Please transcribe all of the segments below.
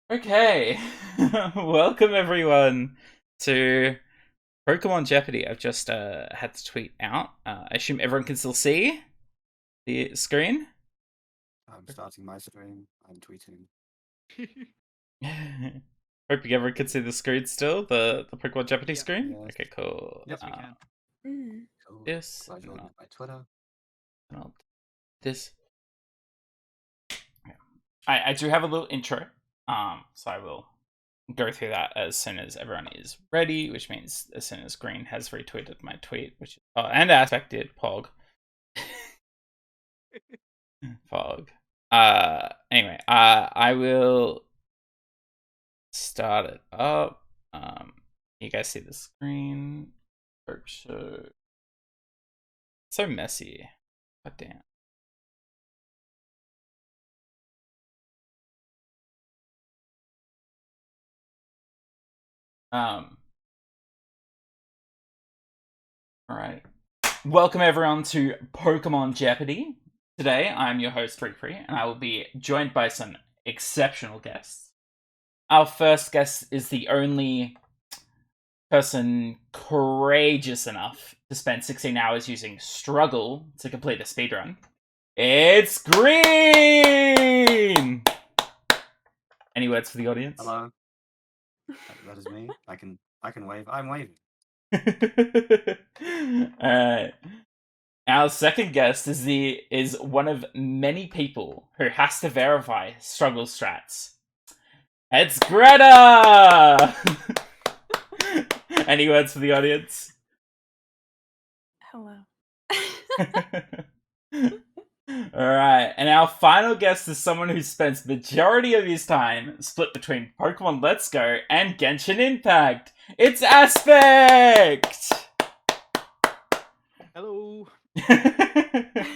Okay, welcome everyone to Pokemon Jeopardy. I've just had to tweet out. I assume everyone can still see the screen. I'm starting my stream. I'm tweeting. Hoping everyone can see the screen still, the Pokemon Jeopardy Yeah. screen. Yes. Okay, cool. Yes, we can. Cool. This I and joined not, my Twitter. not this. I do have a little intro. So I will go through that as soon as everyone is ready, which means as soon as Green has retweeted my tweet, which and Aspect did Pog. Fog. Anyway, I will start it up. You guys see the screen? Hope so. So messy. God damn. Alright. Welcome everyone to Pokemon Jeopardy. Today, I'm your host, Free, and I will be joined by some exceptional guests. Our first guest is the only person courageous enough to spend 16 hours using Struggle to complete a speedrun. It's Green! Any words for the audience? Hello. That is me. I can wave. I'm waving. Alright. Our second guest is one of many people who has to verify Struggle strats. It's Greta! Any words for the audience? Hello. Alright, and our final guest is someone who spends majority of his time split between Pokemon Let's Go and Genshin Impact. It's Aspect! Hello. I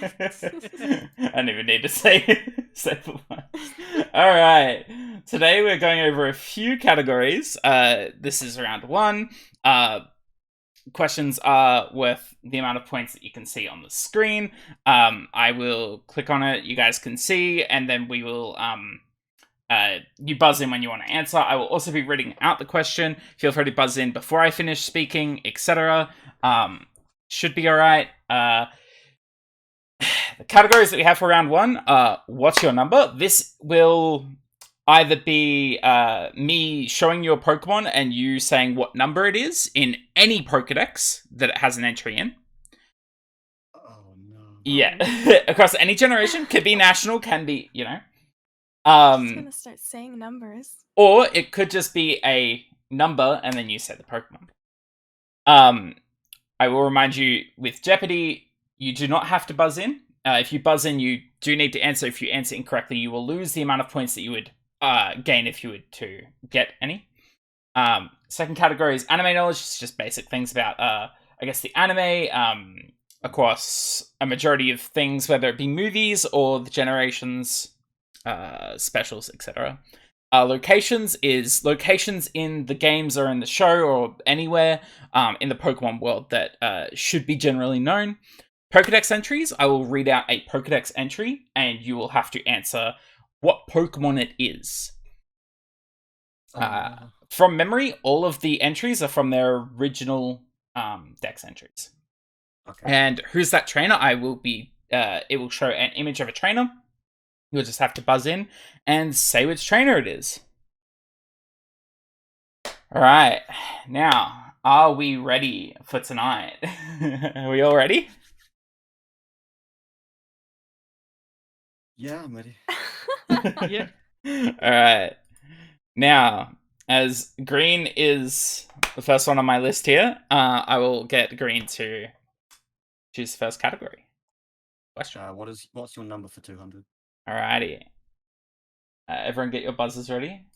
don't even need to say the one. Alright, today we're going over a few categories. This is round one. Questions are worth the amount of points that you can see on the screen. I will click on it, you guys can see, and then we will you buzz in when you want to answer. I will also be reading out the question. Feel free to buzz in before I finish speaking, etc. Should be alright. The categories that we have for round one are what's your number? This will either be me showing you a Pokemon and you saying what number it is in any Pokedex that it has an entry in. Oh no. Yeah. Across any generation. Could be national, can be, you know. I'm just gonna start saying numbers. Or it could just be a number and then you say the Pokemon. I will remind you with Jeopardy, you do not have to buzz in. If you buzz in, you do need to answer. If you answer incorrectly, you will lose the amount of points that you would gain if you were to get any. Second category is anime knowledge. It's just basic things about, I guess, the anime across a majority of things, whether it be movies or the generations, specials, etc. Locations is locations in the games or in the show or anywhere in the Pokemon world that should be generally known. Pokedex entries, I will read out a Pokedex entry and you will have to answer what Pokemon it is. From memory, all of the entries are from their original Dex entries. Okay. And who's that trainer? I will be. It will show an image of a trainer. You'll just have to buzz in and say which trainer it is. All right, now are we ready for tonight? Are we all ready? Yeah, I'm ready. Yeah. All right. Now, as Green is the first one on my list here, I will get Green to choose the first category. Question. What's your number for 200? Alrighty. Everyone get your buzzers ready?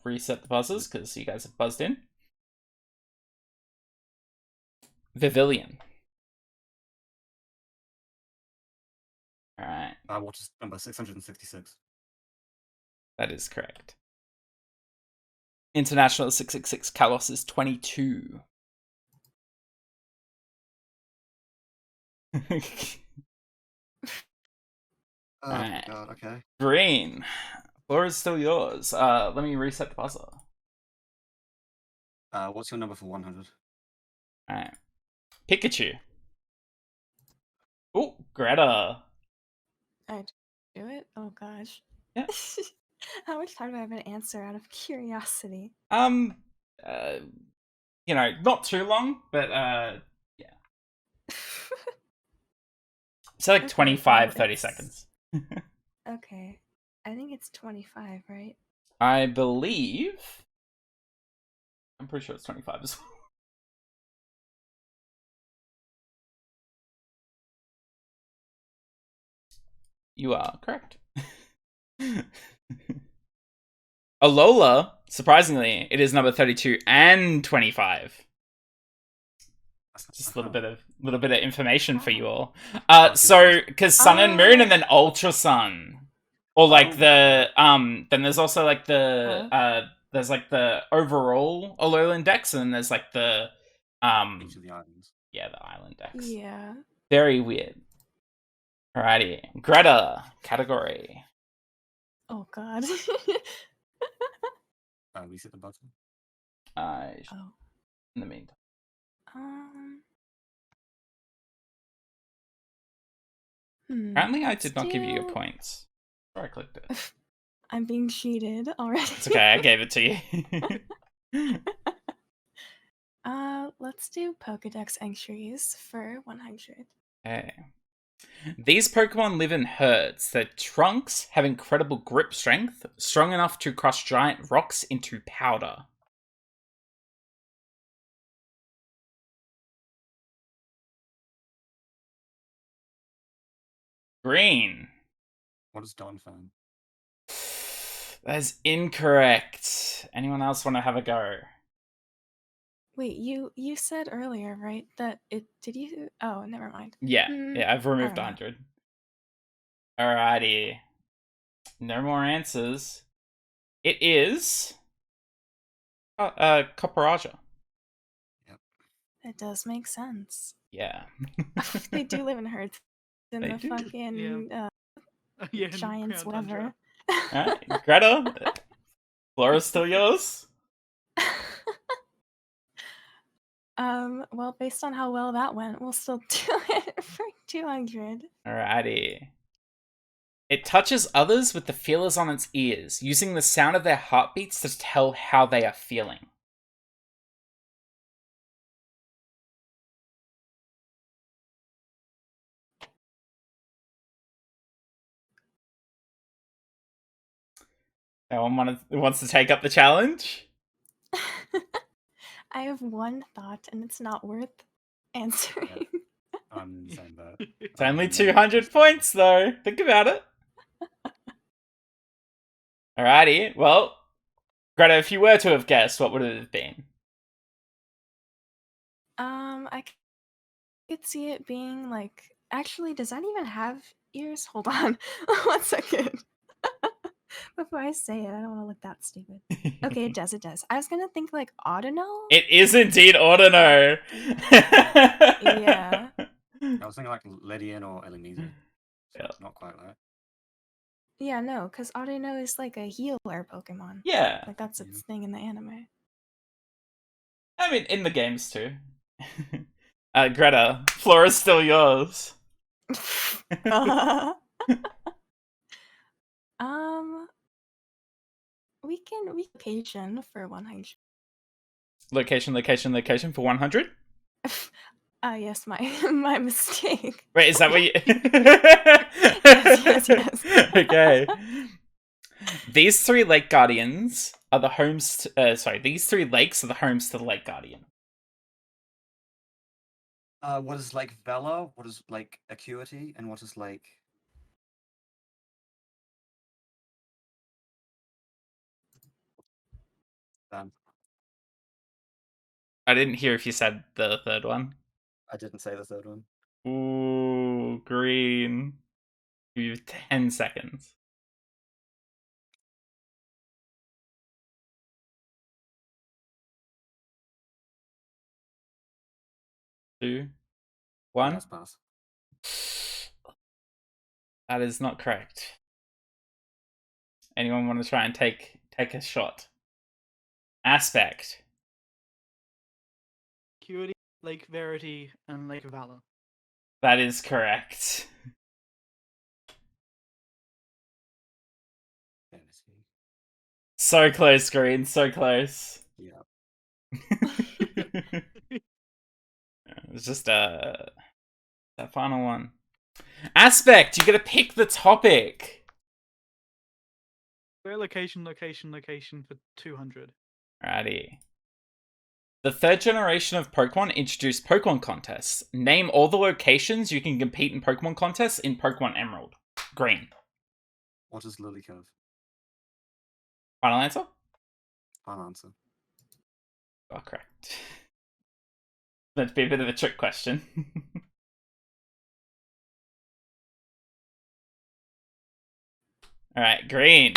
Reset the buzzers, because you guys have buzzed in. Vivillon. Alright. What is number 666? That is correct. International 666 Kalos is 22. Oh Alright. god, okay. Green. Floor is still yours. Let me reset the buzzer. What's your number for 100? Alright. Pikachu. Oh, Greta. I do it? Oh gosh. Yeah. How much time do I have to answer out of curiosity? Uh, not too long, but yeah. So like Okay, 25, well, 30 it's- seconds. Okay. I think it's 25, right? I believe. I'm pretty sure it's 25 as well. You are correct. Alola, surprisingly, it is number 32 and 25. Just a little bit of information for you all. So because Sun and Moon and then Ultra Sun, or like then there's also like there's like the overall Alolan Dex, and then there's like the Each of the islands. yeah, the island Dex. Yeah. Very weird. Alrighty, Greta category. Oh god. Reset the button. Oh. In the meantime. Apparently, I did not give you your points. Or I clicked it. I'm being cheated already. It's okay, I gave it to you. Let's do Pokedex entries for 100. Okay. These Pokemon live in herds. Their trunks have incredible grip strength, strong enough to crush giant rocks into powder. Green. What is Donphan? That is incorrect. Anyone else want to have a go? Wait, you said earlier, right, that it did you oh, never mind. Yeah, I've removed I don't 100. Alrighty. No more answers. It is Copperaja. Yep. That does make sense. Yeah. They do live in herds in They the do. fucking giants, whatever. Alright, Greta, Flora's still yours. Well, based on how well that went, we'll still do it for 200. Alrighty. It touches others with the feelers on its ears, using the sound of their heartbeats to tell how they are feeling. No one wants to take up the challenge? I have one thought, and it's not worth answering. I'm saying that. It's only 200 points, though. Think about it. Alrighty. Well, Greta, if you were to have guessed, what would it have been? I could see it being like. Actually, does that even have ears? Hold on, 1 second. Before I say it, I don't want to look that stupid. Okay, it does. It does. I was gonna think like Audino. It is indeed Audino. Yeah. I was thinking like Ledian or Elimisa. So Yeah. not quite right. Yeah, no, because Audino is like a healer Pokemon. Yeah. Like that's its thing in the anime. I mean, in the games too. Greta, Flora's still yours. We can location for 100. Location for 100? Yes, my mistake. Wait, is that what you... yes. Okay. These three lake guardians are the homes to, these three lakes are the homes to the lake guardian. What is like Vela? What is like Acuity? And what is like... I didn't hear if you said the third one. I didn't say the third one. Ooh, green. Give you 10 seconds. 2, 1. Yes, pass. That is not correct. Anyone want to try and take a shot? Aspect. Acuity, Lake Verity, and Lake Valor. That is correct. Fantasy. So close, Green. So close. Yeah. It's just that final one. Aspect. You got to pick the topic. Where location for 200. Alrighty. The third generation of Pokemon introduced Pokemon contests. Name all the locations you can compete in Pokemon contests in Pokemon Emerald. Green. What is Lily Cove? Final answer? Final answer. Oh, correct. That'd be a bit of a trick question. Alright, Green.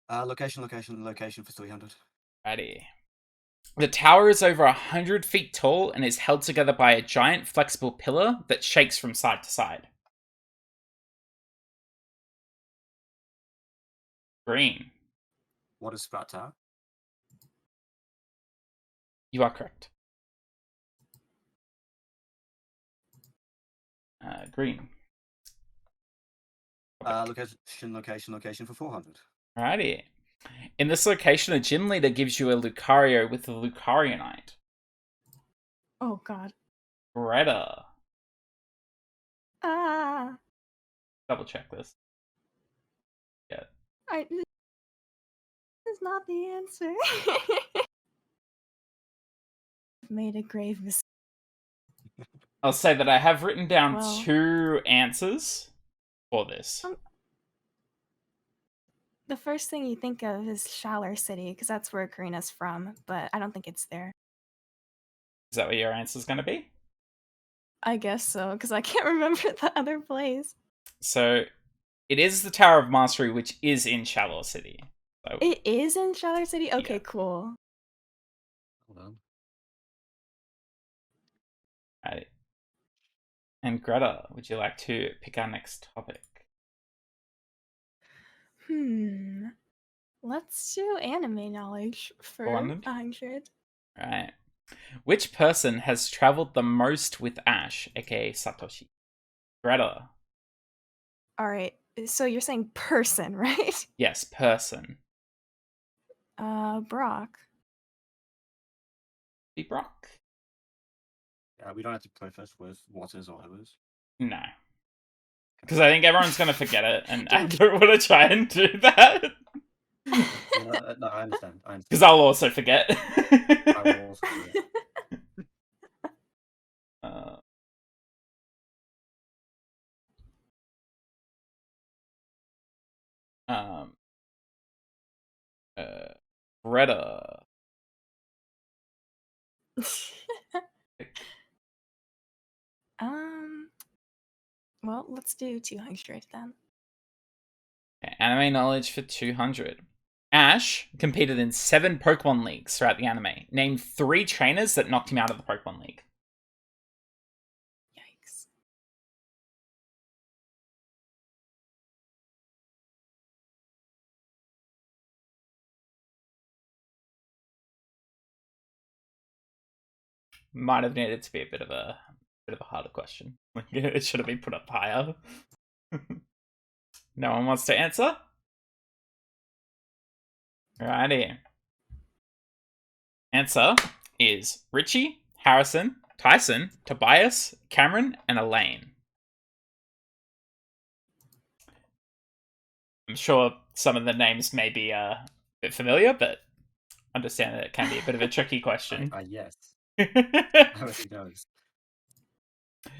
Location for 300. Alrighty. The tower is over 100 feet tall and is held together by a giant flexible pillar that shakes from side to side. Green. What is Sprat Tower? You are correct. Green. Location for 400. Alrighty. In this location, a gym leader gives you a Lucario with a Lucarionite. Oh god. Greta. Ah. Double check this. Yeah. This is not the answer. I've made a grave mistake. I'll say that I have written down Well. 2 answers for this. The first thing you think of is Shaller City, because that's where Karina's from, but I don't think it's there. Is that what your answer's going to be? I guess so, because I can't remember the other place. So, it is the Tower of Mastery, which is in Shallow City. So, It is in Shaller City? Okay, Yeah. cool. Hold on. right. And Greta, would you like to pick our next topic? Let's do anime knowledge for 400? 100. Right. Which person has traveled the most with Ash, aka Satoshi? Greta. Alright, so you're saying person, right? Yes, person. Brock. Be Brock? Yeah, we don't have to preface with what is or who is. No. Because I think everyone's going to forget it, and I don't want to try and do that. No, I understand. Because I'll also forget. I will also do it. Greta. Well, let's do 200 then. Okay, anime knowledge for 200. Ash competed in 7 Pokemon Leagues throughout the anime. Name 3 trainers that knocked him out of the Pokemon League. Yikes. Might have needed to be a bit of a harder question. It should have been put up higher. No one wants to answer? Alrighty. Answer is Richie, Harrison, Tyson, Tobias, Cameron, and Elaine. I'm sure some of the names may be a bit familiar, but understand that it can be a bit of a tricky question. Yes. Nobody knows.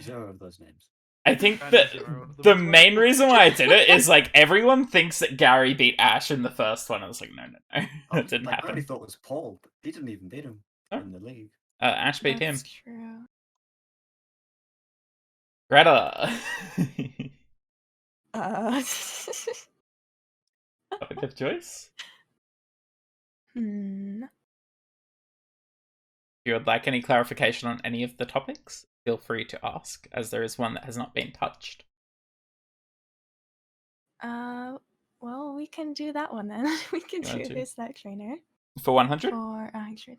0 of those names. I think that the main reason why I did it is like everyone thinks that Gary beat Ash in the first one. I was like, no, that didn't happen. I only thought it was Paul, but he didn't even beat him in the league. Ash beat him. That's true. Greta. Topic of choice. If you would like any clarification on any of the topics, feel free to ask, as there is one that has not been touched. Well, we can do that one then. We can You want do to? Who's That Trainer For 100? for 100.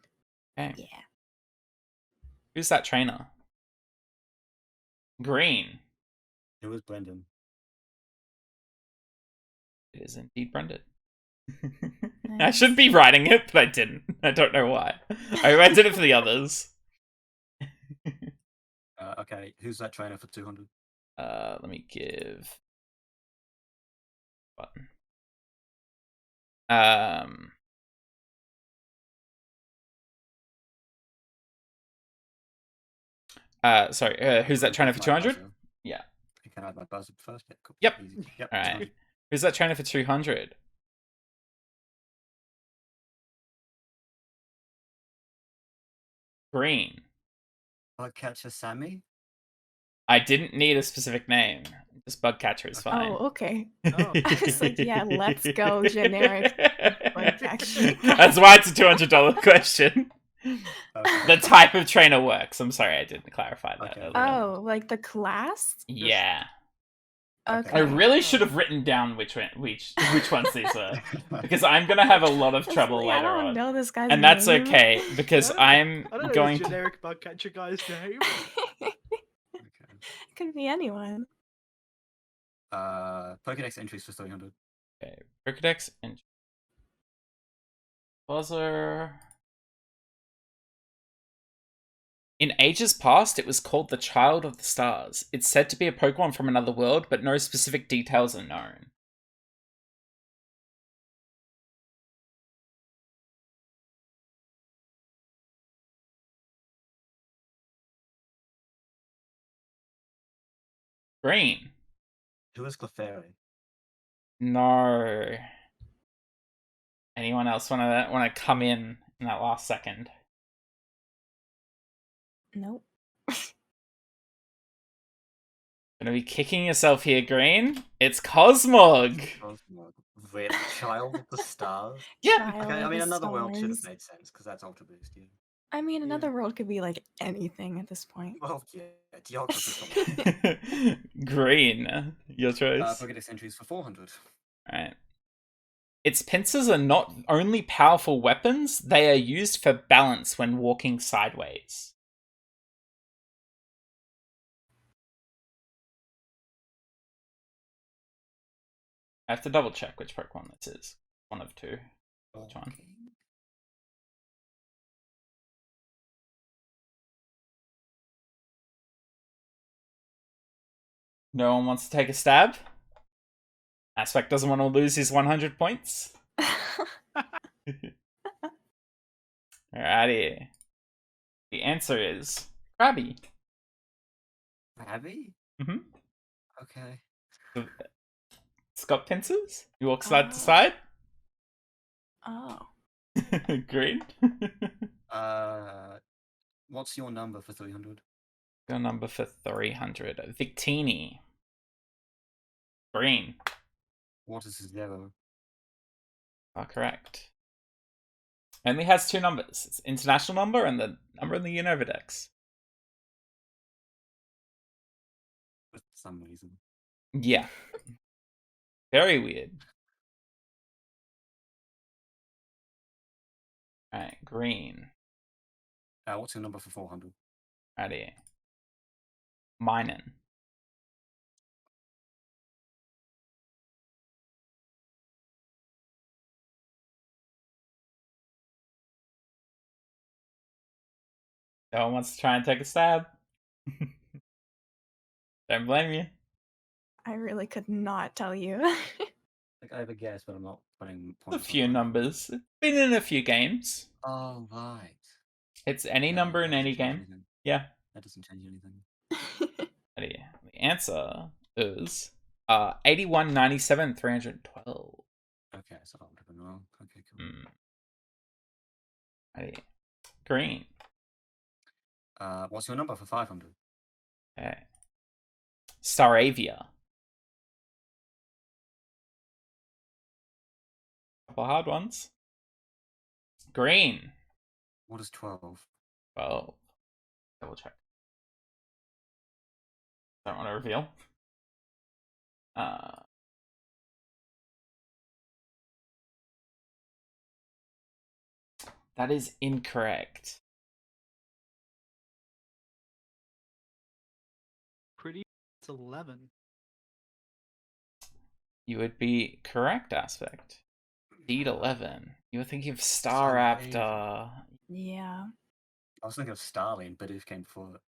Okay. Yeah. Who's that trainer? Green. It was Brendan. It is indeed Brendan. I Nice. should be writing it, but I didn't. I don't know why. I did it for the others. Okay, who's that trainer for 200? Let me give button. Sorry, who's that trainer for 200? Yeah. You can add my buzzer first. Yeah, cool. Yep. Easy. Yep. All right. 200. Who's that trainer for 200? Green. Catcher Sammy. I didn't need a specific name. Just Bugcatcher is fine. Oh, okay. Oh, I was like, yeah, let's go generic Bugcatcher. That's why it's a $200 question. Okay. The type of trainer works. I'm sorry, I didn't clarify that. Okay. earlier. Oh, like the class? Yeah. Okay. I really should have written down which ones these were, because I'm gonna have a lot of trouble Honestly, I later don't on, know this guy's and that's name. okay because I'm I don't know going this to. generic Bugcatcher guy's name. Okay. It could be anyone. Pokedex entries for 300. Okay, Pokedex and buzzer. In ages past, it was called the Child of the Stars. It's said to be a Pokemon from another world, but no specific details are known. Green. Who is Clefairy? No. Anyone else wanna come in that last second? Nope. Gonna be kicking yourself here, Green. It's Cosmog. Wait, Child of the Stars? Yeah. Child Okay, I of mean, the another world should have Stars. made sense, because that's Ultra Boost, yeah. I mean, Yeah. another world could be like anything at this point. Well, yeah, geography. Green. Your choice. Pokedex entries for 400. Alright. Its pincers are not only powerful weapons, they are used for balance when walking sideways. I have to double check which Pokemon this is. One of two. Which one? Okay. No one wants to take a stab? Aspect doesn't want to lose his 100 points. Alrighty. The answer is Krabby. Abby? Mm-hmm. Okay. It's got pincers. You walk side to side. Oh. Green. What's your number for 300? Your number for 300. Victini. Green. What is 0? Are correct. Only has two numbers. It's international number and the number in the Unedited. For some reason. Yeah. Very weird. Alright, green. What's your number for 400? Alrighty. Minen. No one wants to try and take a stab. Don't blame you. I really could not tell you. Like, I have a guess, but I'm not putting A points. few numbers. It's been in a few games. Oh, right. It's any number in that any doesn't change game. anything. Yeah. That doesn't change anything. Alrighty. The answer is 81, 97, 312. Okay, so that would have been wrong. Okay, cool. Alrighty. Green. What's your number for 500? Okay. Staravia. Couple hard ones. Green. What is 12? Well, double check. Don't want to reveal. That is incorrect. Pretty. It's 11. You would be correct, Aspect. Indeed, 11. You were thinking of Star So Raptor. Yeah. I was thinking of Starling, but it came before it.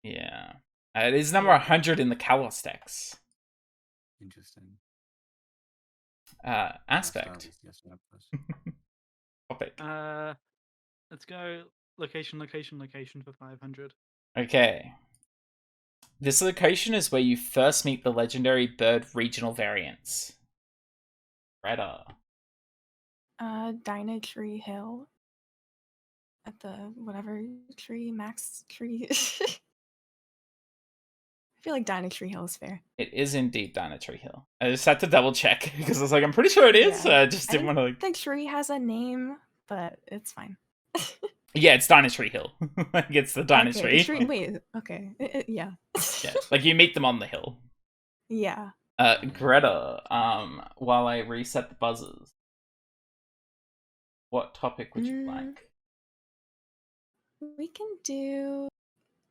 Yeah. It is number 100 in the Kalos decks. Interesting. Aspect. Yes, no, Topic. Let's go location for 500. Okay. This location is where you first meet the legendary bird regional variants. Greta. Dino Tree Hill. At the whatever tree, max tree. I feel like Dino Tree Hill is fair. It is indeed Dynatree Hill. I just had to double check because I was like, I'm pretty sure it is. Yeah. I just didn't want to. The tree has a name, but it's fine. Yeah, it's Dynatree Hill. Like it's the Okay, Dynatree. the tree. Wait. Okay. Yeah. Yeah, like you meet them on the hill. Yeah. Greta. While I reset the buzzers, what topic would you like? We can do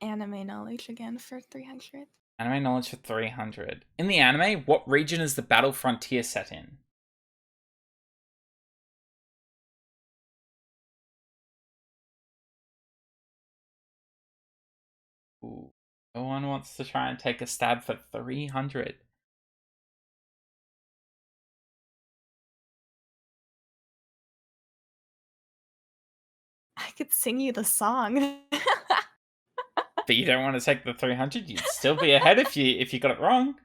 anime knowledge again for 300. Anime knowledge for 300. In the anime, what region is the battle frontier set in? Ooh. No one wants to try and take a stab for 300. I could sing you the song. But you don't want to take the 300? You'd still be ahead if you got it wrong.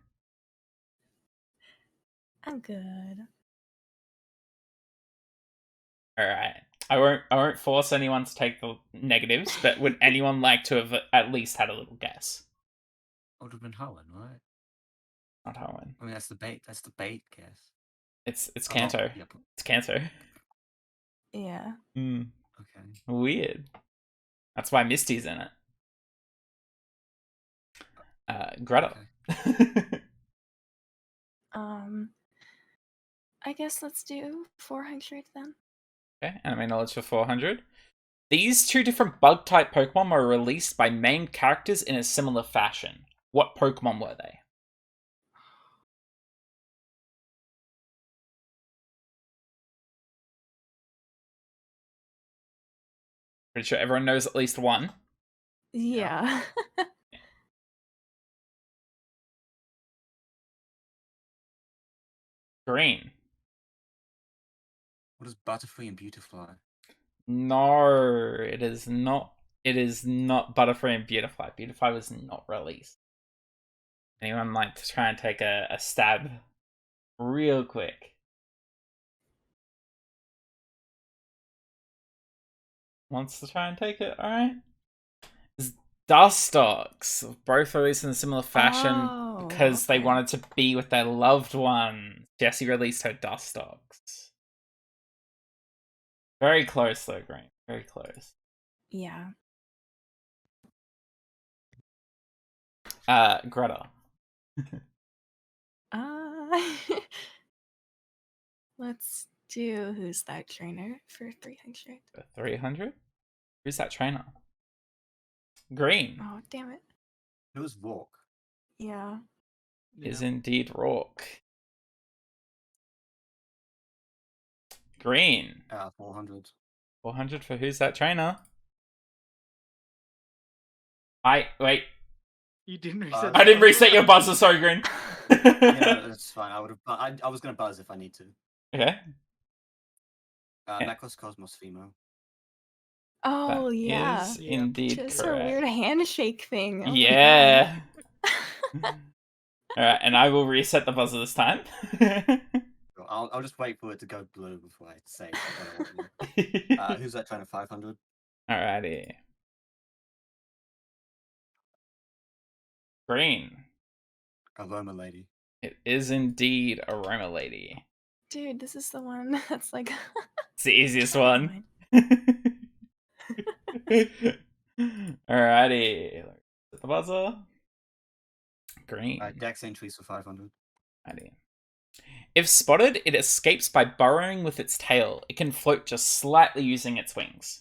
I'm good. Alright. I won't force anyone to take the negatives, but would anyone like to have at least had a little guess? It would have been Helen, right? Not Owen. I mean, that's the bait. That's the bait guess. It's Oh, Kanto. yep. It's Kanto. Yeah. Okay. Weird. That's why Misty's in it. Greta. Okay. I guess let's do 400 then. Okay, anime knowledge for 400. These two different bug-type Pokemon were released by main characters in a similar fashion. What Pokemon were they? Pretty sure everyone knows at least one. Yeah. Green. What is Butterfree and Beautifly? No, it is not. It is not Butterfree and Beautifly. Beautifly was not released. Anyone like to try and take a stab real quick? Wants to try and take it? Alright. Dustox, both released in a similar fashion because they wanted to be with their loved one. Jessie released her Dustox. Very close though, Green. Very close. Yeah. Greta. Let's do Who's That Trainer for 300. 300? Who's that trainer? Green. Oh, damn it. It was Walk. Yeah. Is indeed Rourke. Green. 400. 400 for Who's That Trainer? Wait. You didn't reset. I didn't reset your buzzer, sorry, Green. Yeah, that's fine. I was gonna buzz if I need to. Okay. Necklace Cosmos Femo. Oh, That yeah. is indeed Just correct. a weird handshake thing. Oh my Yeah. Alright, and I will reset the buzzer this time. I'll just wait for it to go blue before I say Who's That Trainer 500? Alrighty. Green. Aroma Lady. It is indeed Aroma Lady. Dude, this is the one that's like... It's the easiest one. Alrighty. The buzzer. Green. Dex Entries for 500. Alrighty. If spotted, it escapes by burrowing with its tail. It can float just slightly using its wings.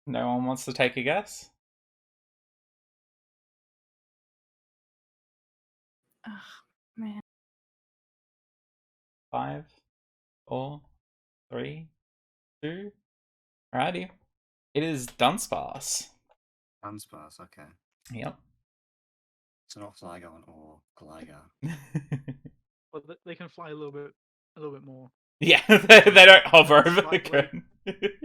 No one wants to take a guess? Oh, man. 5, 4, 3, 2. Alrighty. It is Dunsparce. Unsparse, okay. Yep. It's not Gligon or Gligar. Well, they can fly a little bit more. Yeah, they don't hover over the Slightly. curtain.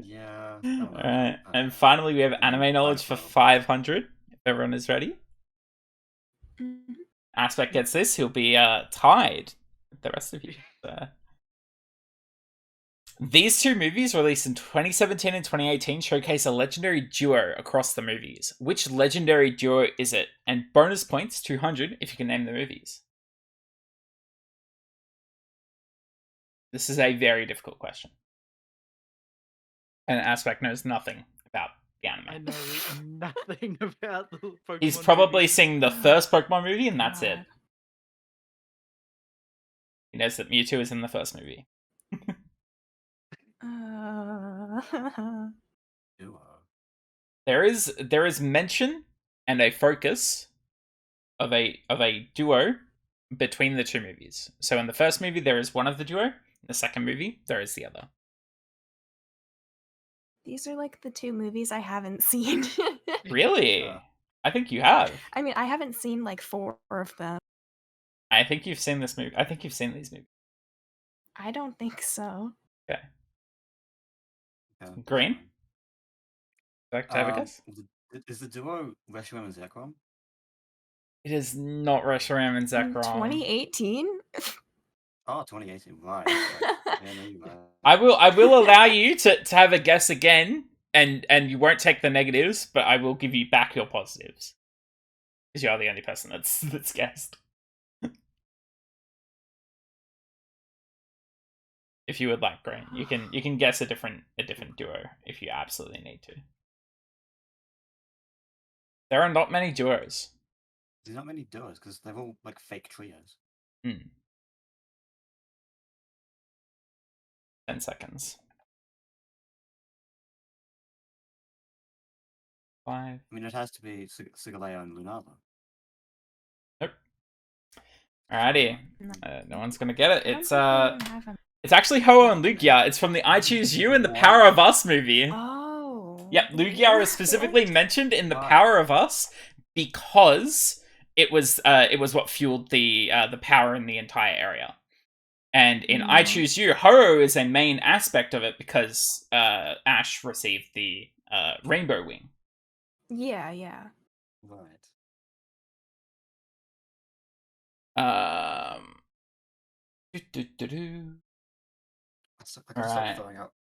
Yeah. I don't know. Alright, and finally we have anime knowledge for 500. If everyone is ready. Mhm. Aspect gets this, he'll be tied with the rest of you. So. These two movies, released in 2017 and 2018, showcase a legendary duo across the movies. Which legendary duo is it? And bonus points, 200, if you can name the movies. This is a very difficult question. And Aspect knows nothing about the anime. I know nothing about the Pokemon. He's probably movies. seen the first Pokemon movie, and that's it. God. He knows that Mewtwo is in the first movie. Duo. There is mention and a focus of a duo between the two movies. So in the first movie there is one of the duo. In the second movie there is the other. These are like the two movies I haven't seen. Really? Yeah. I think you have. I mean, I haven't seen like 4 of them. I think you've seen this movie. I think you've seen these movies. I don't think so. Okay. Yeah, that's Green? fine. Like to have a guess? Is the duo Reshiram and Zekrom? It is not Reshiram and In Zekrom. 2018? Oh, 2018, right. Yeah, no, you're right. I will allow you to have a guess again, and you won't take the negatives, but I will give you back your positives. Because you're the only person that's guessed. If you would like, Green, you can guess a different duo if you absolutely need to. There are not many duos. There's not many duos because they're all like fake trios. 10 seconds. 5. I mean, it has to be Sigaleo and Lunala. Nope. Alrighty. No one's gonna get it. I don't It's think I even have 'em. it's actually Ho and Lugia. It's from the I Choose You and the Power of Us movie. Oh. Yep, Lugia is specifically What? mentioned in the Wow. Power of Us because it was what fueled the power in the entire area. And in I Choose You, Ho is a main aspect of it because Ash received the rainbow wing. Yeah, yeah. Right. Do-do-do-do. I can stop Alright. throwing up.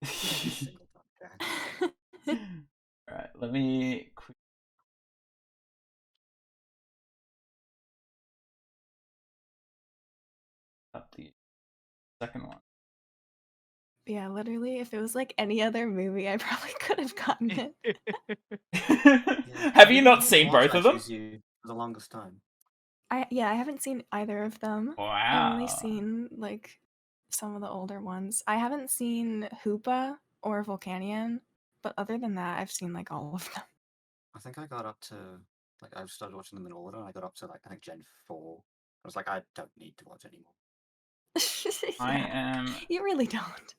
every single time. Okay. Alright, let me up the second one. Yeah, literally, if it was like any other movie, I probably could have gotten it. Yeah, Have I you didn't not even seen watch both of I them? Choose You for the longest time. I haven't seen either of them. I've Wow. only seen like some of the older ones. I haven't seen Hoopa or Volcanion, but other than that, I've seen like all of them. I think I got up to I started watching them in order. And I got up to I think Gen 4. I was like, I don't need to watch anymore. I Yeah, am you really don't.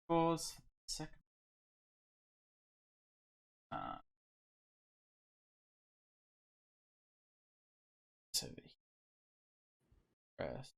pause a second. So first.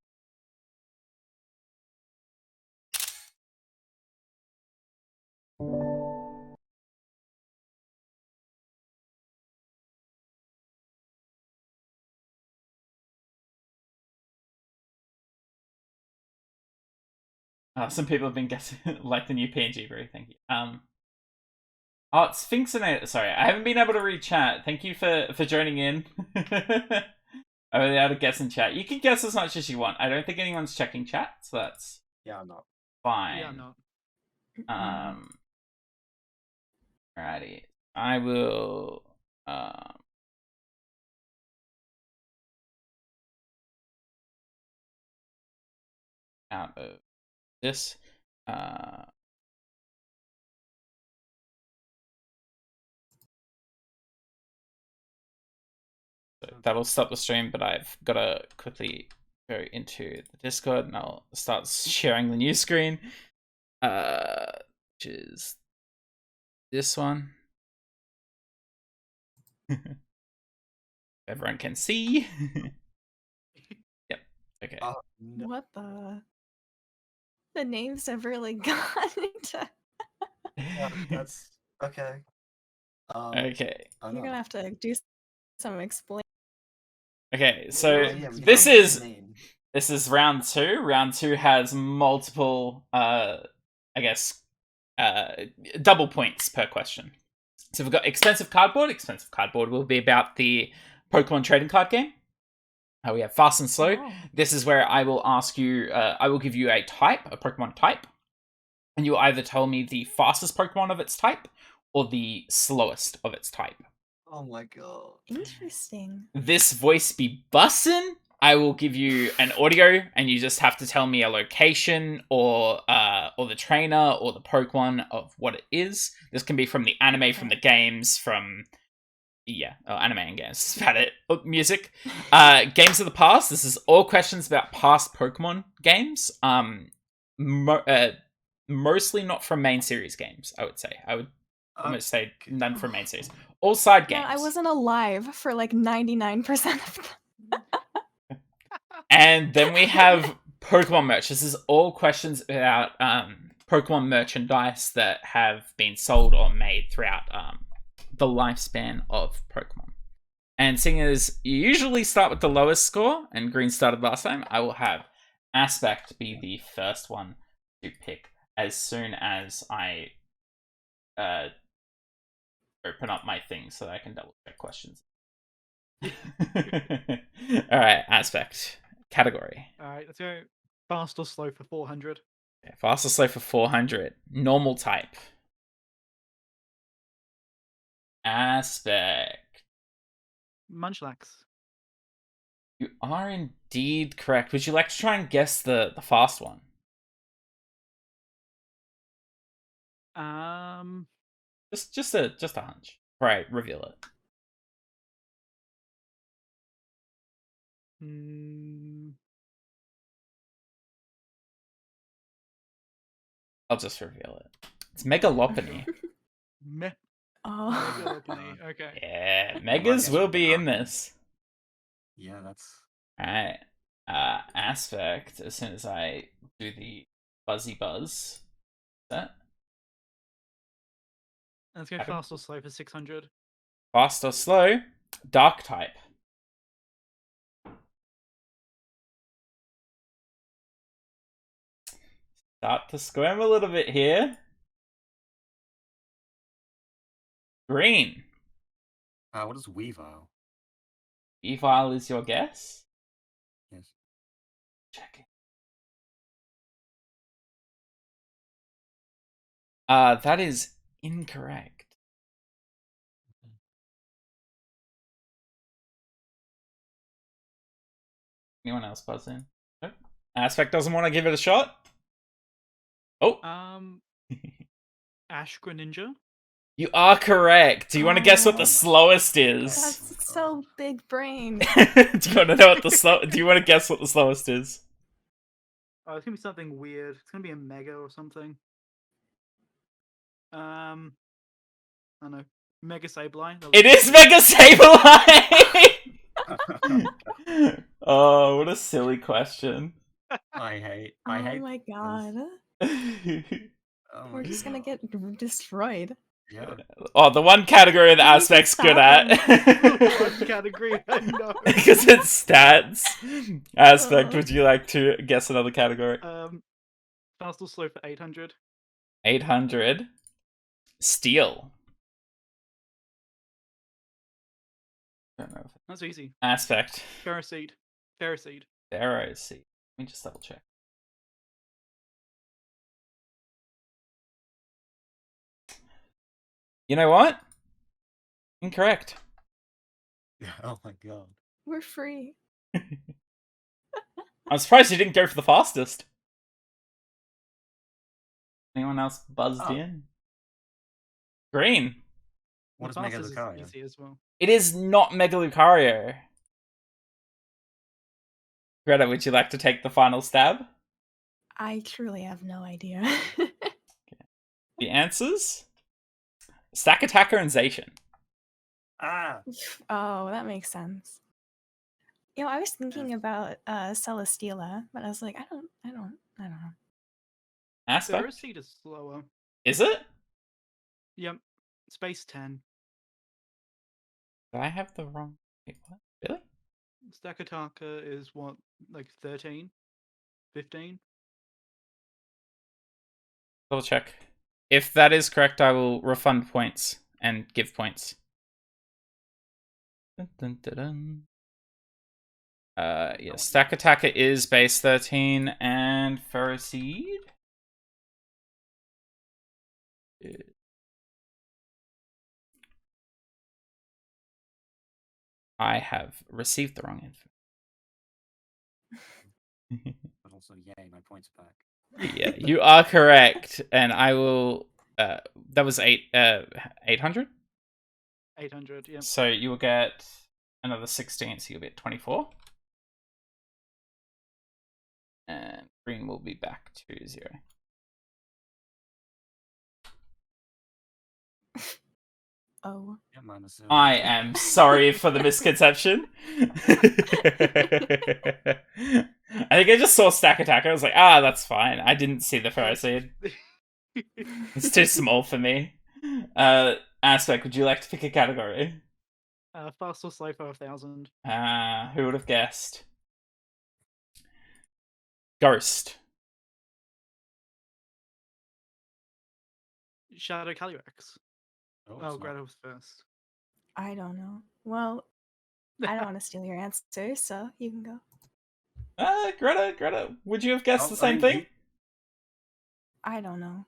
Some people have been guessing like the new PNG brew. Thank you. Oh, it's Sphinxinator. Sorry, I haven't been able to read chat. Thank you for joining in. I was able to guess in chat. You can guess as much as you want. I don't think anyone's checking chat, so that's Yeah, I'm not. Fine. Yeah, I'm not. Alrighty. I will out of this. So that'll stop the stream, but I've got to quickly go into the Discord and I'll start sharing the new screen, which is this one. Everyone can see. Yep. Okay. Oh, no. What the names have really gone into. That's okay. Okay. I You're know. gonna have to do some explain. Okay, so Oh, yeah, we this have is the name. round 2. Round 2 has multiple I guess double points per question. So we've got expensive cardboard. Expensive cardboard will be about the Pokemon trading card game. We have fast and slow. Oh. This is where I will ask you, I will give you a type, a Pokemon type, and you'll either tell me the fastest Pokemon of its type or the slowest of its type. Oh my god. Interesting. This voice be bussin'. I will give you an audio, and you just have to tell me a location or the trainer or the Pokemon of what it is. This can be from the anime, from the games, from anime and games. That's about it. Oh, music, games of the past. This is all questions about past Pokemon games. Mostly not from main series games. I would say. I would almost say none from main series. All side games. Yeah, I wasn't alive for like 99% of them. And then we have Pokemon merch. This is all questions about Pokemon merchandise that have been sold or made throughout the lifespan of Pokemon. And seeing as you usually start with the lowest score, and Green started last time, I will have Aspect be the first one to pick as soon as I open up my thing so that I can double check questions. Alright, Aspect. Category. Alright, let's go fast or slow for 400. Okay, fast or slow for 400. Normal type. Aspect. Munchlax. You are indeed correct. Would you like to try and guess the fast one? Just a hunch. Right, reveal it. I'll just reveal it. It's Megalopony. Oh. Megalopony. Okay. Yeah, Megas will be in this. Yeah, that's Alright. Aspect, as soon as I do the buzzy buzz. That? Let's go fast or slow for 600. Fast or slow? Dark type. Start to squirm a little bit here. Green. what is Weavile? Weavile is your guess? Yes. Check it. That is incorrect. Anyone else buzz in? Nope. Aspect doesn't want to give it a shot? Oh. Ash Greninja. You are correct. Do you want to guess what the slowest is? That's so big brain. Do you want to know what the Do you want to guess what the slowest is? Oh, it's gonna be something weird. It's gonna be a Mega or something. I don't know. Mega Sableye. It is Mega Sableye! Oh, what a silly question. I hate. Oh my god. We're just gonna get destroyed. Yeah. Oh, the one category that Aspect's good at. One category, I know. Because it's stats. Aspect, would you like to guess another category? Fast or slow for 800. 800. Steel. Don't know. That's easy. Aspect. Ferroseed. Ferroseed. Ferroseed. Let me just double check. You know what? Incorrect. Oh my god. We're free. I'm surprised you didn't go for the fastest. Anyone else buzzed Oh. in? Green. What is The fastest is Megalucario? easy as well. It is not Megalucario. Greta, would you like to take the final stab? I truly have no idea. The answers? Stack Attacker and Zacian. Ah! Oh, that makes sense. You know, I was thinking about Celesteela, but I was like, I don't know. Aspect? Ferrocete is slower. Is it? Yep. Space 10. Did I have the wrong... Wait, what? Really? Stakataka is what, like 13? 15? Double check. If that is correct, I will refund points and give points. Dun, dun, dun, dun. Yeah, Stack Attacker is base 13 and Ferrocete. I have received the wrong info. But also, yay, my points are back. Yeah, you are correct, and I will. That was 800. 800, yep. So you will get another 16, so you'll be at 24. And green will be back to 0. Oh. Yeah, minus 0. I am sorry for the misconception. I think I just saw Stack Attacker. I was like, that's fine. I didn't see the Ferrocete. It's too small for me. Aspect, would you like to pick a category? Fast or slow for 1,000. Who would have guessed? Ghost. Shadow Calyrex. Oh, Oh, it's Greta not. was first. I don't know. Well, I don't want to steal your answer, so you can go. Greta, would you have guessed the I same mean, thing? I don't know.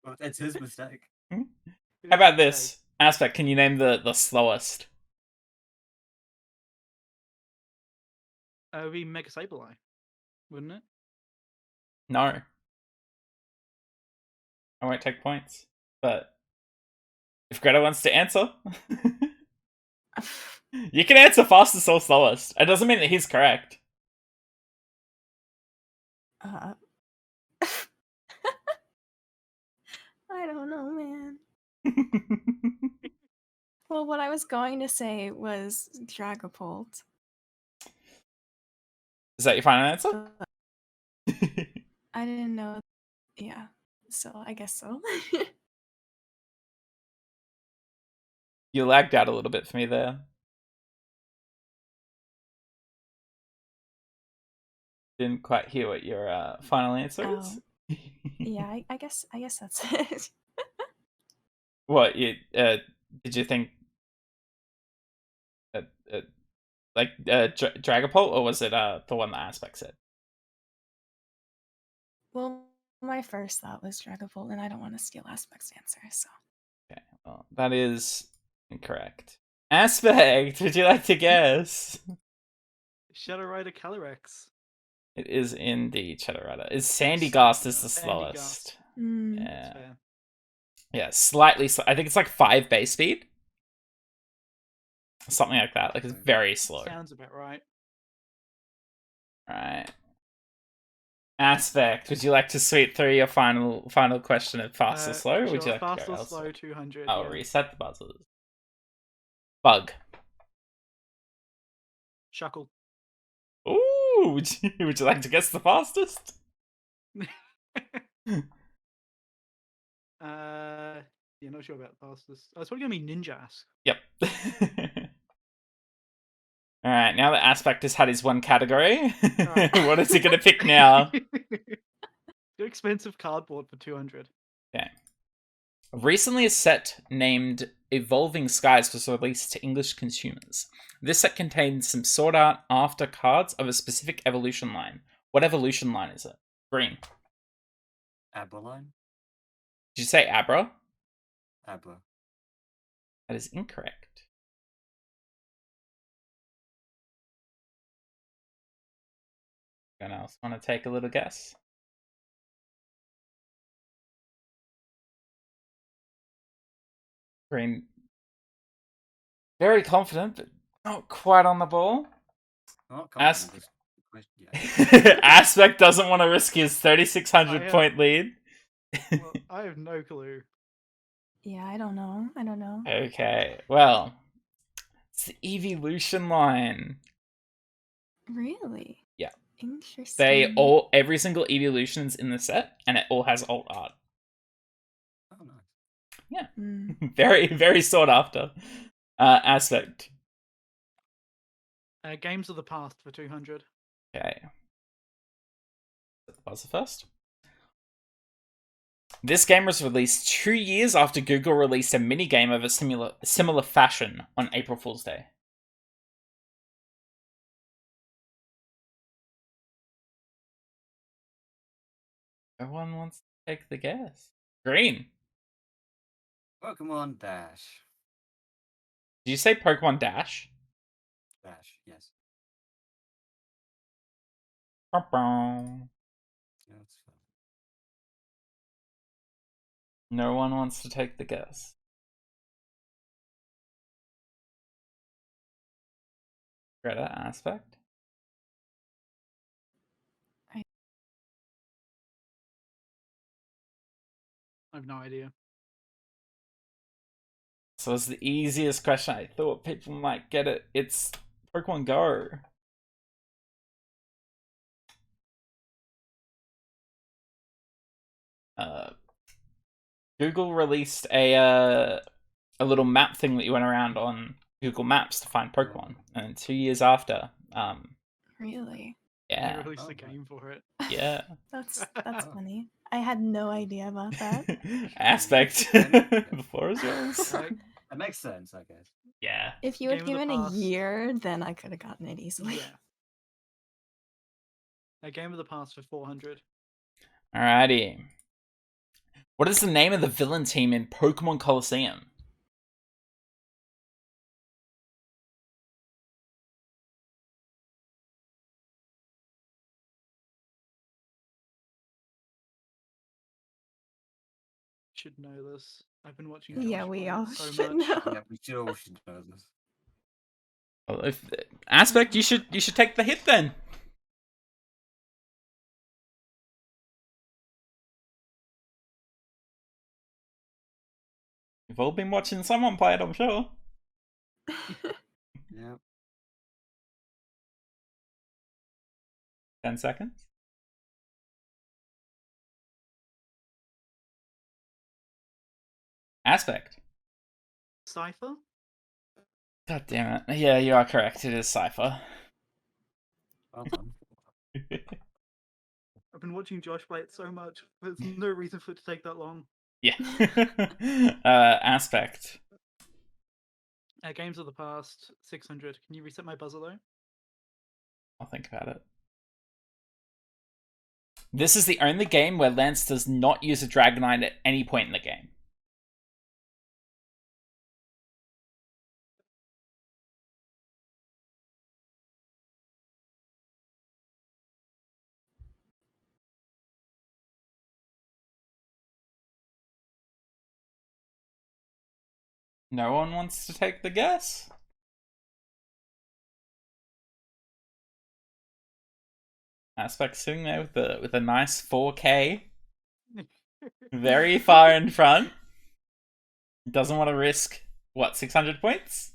Well, it's his mistake. How about this? Aspect, can you name the slowest? It would be Mega Sableye, wouldn't it? No. I won't take points. But if Greta wants to answer, you can answer fastest or slowest. It doesn't mean that he's correct. I don't know, man. Well, what I was going to say was Dragapult. Is that your final answer? But I didn't know. Yeah, so I guess so. You lagged out a little bit for me there. Didn't quite hear what your final answer is. Yeah, I guess that's it. What did you think? Dragapult, or was it the one that Aspect said? Well, my first thought was Dragapult, and I don't want to steal Aspect's answer, so. Okay, well, that is incorrect. Aspect, would you like to guess? Shadow Rider Calyrex. It is indeed Cheddarada. Is Sandygast is the slowest. Mm. Yeah. Fair. Yeah, slightly. I think it's like 5 base speed. Something like that. Like, it's very slow. Sounds about right. Right. Aspect, would you like to sweep through your final question of fast or slow? Or Sure, would you like fast to go or elsewhere? slow 200. I'll yeah. reset the buzzers. Bug. Shuckle. Ooh, would you like to guess the fastest? Yeah, not sure about fastest. It's probably gonna be Ninjask. Yep. Alright, now that Aspect has had his one category, Alright. what is he going to pick now? Too expensive cardboard for 200. Okay. Recently, a set named Evolving Skies was released to English consumers. This set contains some sought out after cards of a specific evolution line. What evolution line is it? Green. Abeline? Did you say Abra? Abra. That is incorrect. Anyone else want to take a little guess? Green, very confident, but not quite on the ball. Not As- confident. Yeah. Aspect doesn't want to risk his 3,600 I am- point lead. Well, I have no clue. Yeah, I don't know. I don't know. Okay, well, it's the evolution line. Really? Yeah. Interesting. Every single evolution's in the set, and it all has alt art. Oh, nice. Yeah, Mm. very, very sought after. Aspect. Games of the past for 200. Okay. The buzzer first. This game was released 2 years after Google released a minigame of a similar fashion on April Fool's Day. No one wants to take the guess. Green. Pokemon Dash. Did you say Pokemon Dash? Dash, yes. Ba-bow. Yeah, that's fun. No one wants to take the guess. Greta, Aspect. I have no idea. So it's the easiest question. I thought people might get it. It's Pokemon Go. Google released a little map thing that you went around on Google Maps to find Pokemon, and 2 years after, Really? yeah, They released Oh, a game for it. yeah, That's Oh. funny. I had no idea about that. Aspect. Yeah. The floor is yours. Like, That makes sense, I guess. Yeah. If you Game had of the given a past. year, then I could have gotten it easily. yeah. A game of the past for 400. Alrighty. What is the name of the villain team in Pokemon Coliseum? Should know this. I've been watching Yeah, Josh we play all it so should much. know. Yeah, we all should know this. Well, if Aspect, you should take the hit then. We've all been watching someone play it, I'm sure. Yeah. 10 seconds. Aspect. Cypher? God damn it. Yeah, you are correct. It is Cypher. Well done. I've been watching Josh play it so much. There's no reason for it to take that long. Yeah. Aspect. Games of the past, 600. Can you reset my buzzer though? I'll think about it. This is the only game where Lance does not use a Dragonite at any point in the game. No one wants to take the guess? Aspect sitting there with a nice 4K, very far in front. Doesn't want to risk, what, 600 points?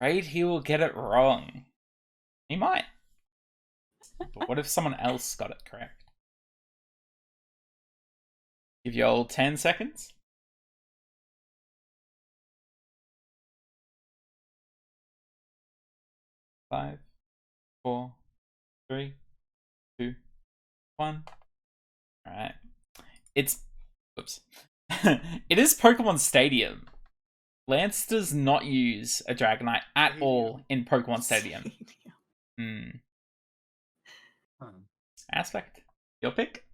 Afraid he will get it wrong. He might. But what if someone else got it correct? Give you all 10 seconds. 5, 4, 3, 2, 1. Alright. Whoops. It is Pokemon Stadium. Lance does not use a Dragonite at all in Pokemon Stadium. Huh. Aspect. Your pick?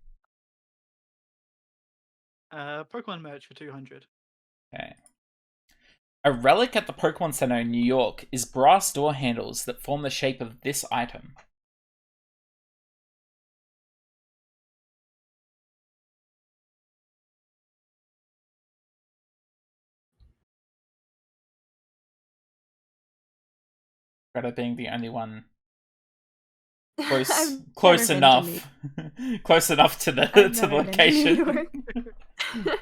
Pokemon merch for 200. Okay. A relic at the Pokemon Center in New York is brass door handles that form the shape of this item. Greta being the only one close I've never close been enough close enough to the I've to the never been to New location. York.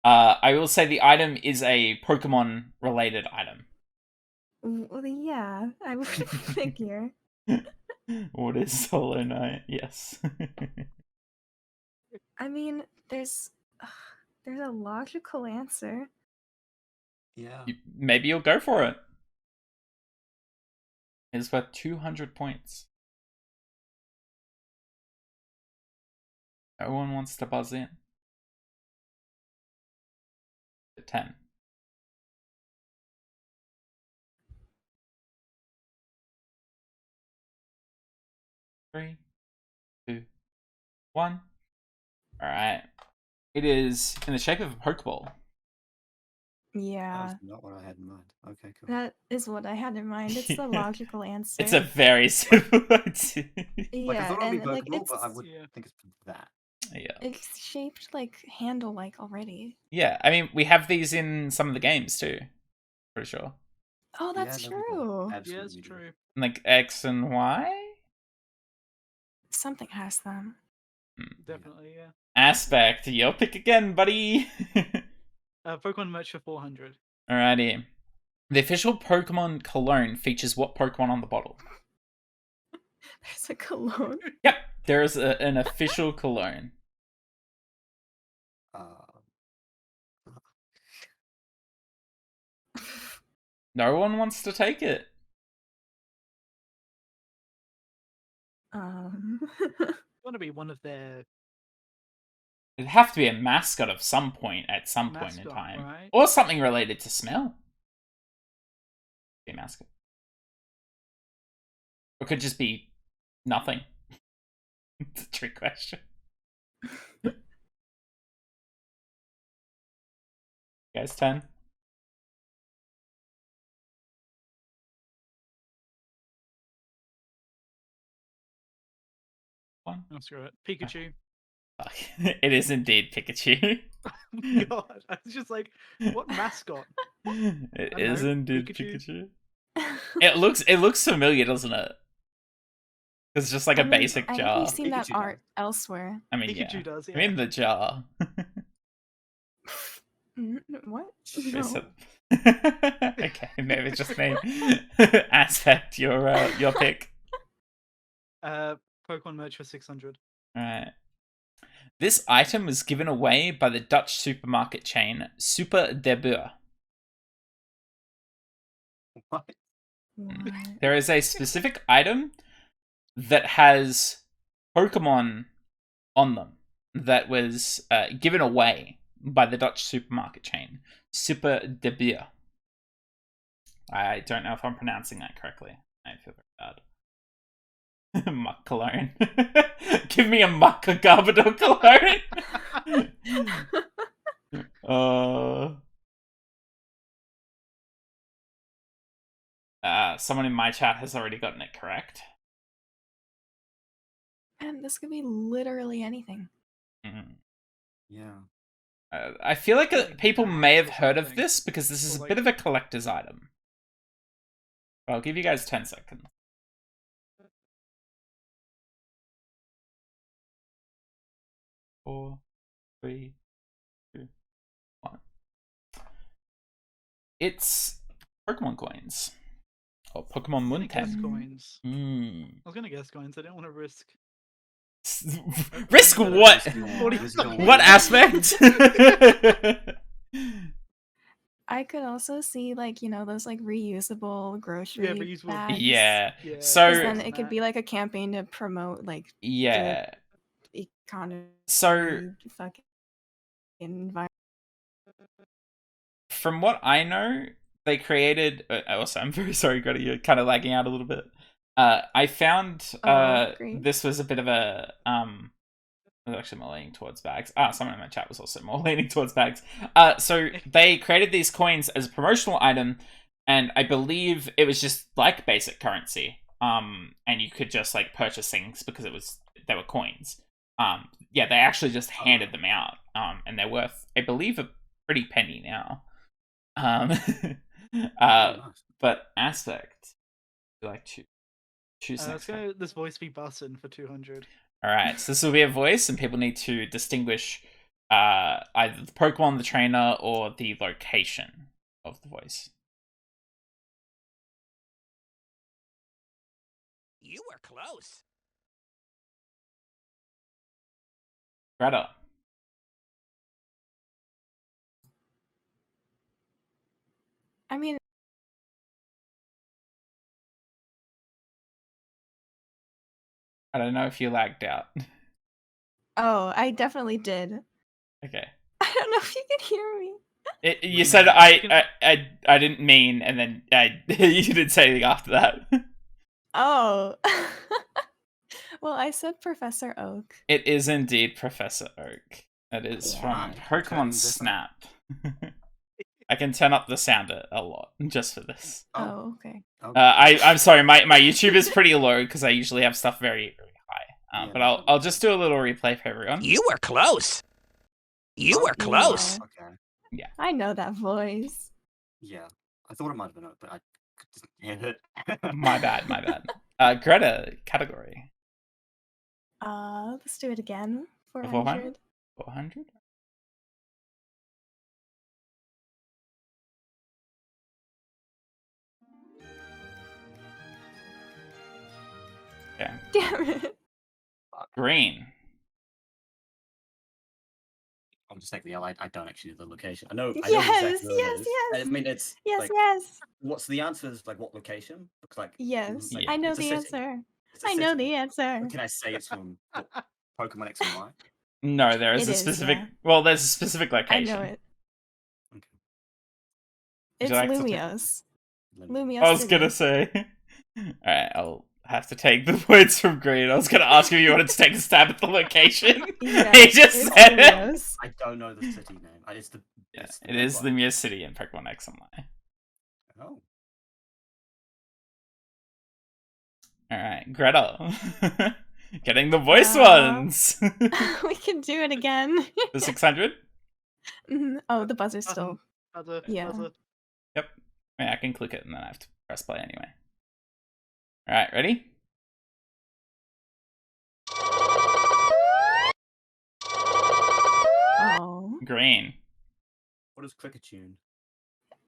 I will say the item is a Pokemon related item. Well, yeah, I would figure. What is Solo Knight? Yes. I mean, there's a logical answer. Yeah. Maybe you'll go for it. It's worth 200 points. No one wants to buzz in. 10. 3, 2, 1. Alright. It is in the shape of a Pokeball. That Yeah, was not what I had in mind. Okay, cool. that is what I had in mind. It's the logical answer. It's a very simple answer. Like, I yeah, thought it would be and like Pokeball, but I it's would Yeah. think it's that. Yeah. it's shaped like handle-like already. Yeah, I mean, we have these in some of the games too. Pretty sure. Oh, that's Yeah, no, we do. true. Yeah, Absolutely it's do. true. Like X and Y? Something has them. Definitely, yeah. Aspect, your pick again, buddy. Pokemon merch for 400. Alrighty. The official Pokemon cologne features what Pokemon on the bottle? There's a cologne. Yep, there is an official cologne. No one wants to take it. Want to be one of their It'd have to be a mascot of some point at some point in Mascot, time. right? Or something related to smell. Be a mascot. Or it could just be nothing. It's a trick question. Guys, 10. One. Oh, screw it. Pikachu. Fuck. It is indeed Pikachu. Oh my god. I was just like, what mascot? It I is know, indeed Pikachu. Pikachu. It looks familiar, doesn't it? It's just like a I mean, basic I think jar. we've seen that Pikachu art elsewhere. I mean, Pikachu yeah. does, I yeah. mean the jar. What? It's No. okay, maybe it's just me. Aspect, your pick. Pokemon merch for 600. Alright. This item was given away by the Dutch supermarket chain Super de Boer. What? What? There is a specific item that has Pokemon on them that was given away by the Dutch supermarket chain Super de Boer. I don't know if I'm pronouncing that correctly. I feel very bad. Muck cologne. Give me a muck Garbodor cologne. Someone in my chat has already gotten it correct. Man, this could be literally anything. Mm. Yeah. I feel like people may have heard of something. this because this is Or a bit of a collector's item. I'll give you guys 10 seconds. 4, 3, 2, 1. It's Pokemon coins. Or Pokemon I guess Munten. coins. Mm. I was gonna guess coins. I didn't want to risk. Risk what? What aspect? I could also see like, you know, those like reusable grocery reusable bags. Yeah. Yeah. So- 'Cause then it could be like a campaign to promote like Yeah. economy So fucking environment. from what I know, they created. Also, I'm very sorry, Greta, you're kind of lagging out a little bit. I found Oh, great. this was a bit of a was actually more leaning towards bags. Someone in my chat was also more leaning towards bags. So they created these coins as a promotional item, and I believe it was just like basic currency. And you could just like purchase things because they were coins. Yeah, they actually just handed them out. And they're worth, I believe, a pretty penny now. But Aspect, would you like to choose Let's next one? go this voice be bussin' for 200. Alright, so this will be a voice, and people need to distinguish either the Pokemon, the trainer, or the location of the voice. You were close. Greta. I mean, I don't know if you lagged out. oh, I definitely did. Okay. I don't know if you can hear me. You said I didn't mean, and then you didn't say anything after that. Oh. Well, I said Professor Oak. It is indeed Professor Oak. It is from Wow. Pokemon Snap. I can turn up the sound a lot just for this. Oh, okay. I'm sorry, my YouTube is pretty low because I usually have stuff very, very high. Yeah. But I'll just do a little replay for everyone. You were close. You were close. Yeah. I know that voice. Yeah, I thought it might have been Oak, but I just hear it. My bad. Greta, category. Let's do it again. 400? 400. 400? Okay. Damn it. Green. I'll just take the L. I don't actually know the location. I know. Yes, exactly where it yes, is. yes. I mean, it's Yes, like, yes. what's the answer? Is like what location? Looks like Yes. like, I know it's a the city. answer. It's a I know city. the answer. Can I say it's from Pokemon X and Y? No, there is It a is, specific. yeah. Well, there's a specific I location. know it. Okay. It's you like to take- Lumios. Lumios I was City. gonna say. Alright, I'll have to take the points from Green. I was gonna ask if you wanted to take a stab at the location. Yeah, He just it's said it. Lumios. I don't know the city name. It's the. Yeah, it's the it is Pokemon. Lumiose City in Pokemon X and Y. Oh. Alright, Greta. Getting the voice Uh, ones. We can do it again. The 600? Mhm. Oh, the buzzer's still. Buzzer, Yeah. buzzer. Yep. Yeah, I can click it and then I have to press play anyway. Alright, ready? Oh. Green. What is Cricketune?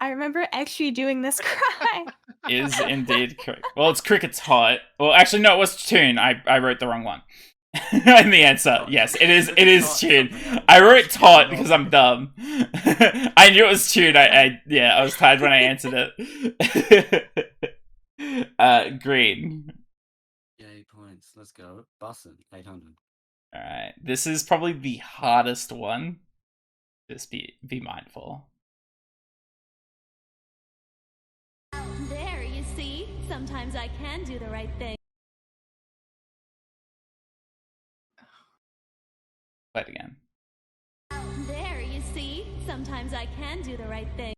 I remember actually doing this cry. Is indeed correct. Well, it's Cricket's Hot. Well, actually, no, it was Tune. I wrote the wrong one. And the answer, yes, it is Tune. I wrote Tot because I'm dumb. I knew it was Tune. I was tired when I answered it. Green. Yay, points. Let's go. Bussin, 800. Alright. This is probably the hardest one. Just be mindful. There, you see? Sometimes I can do the right thing. Play it again. There, you see? Sometimes I can do the right thing.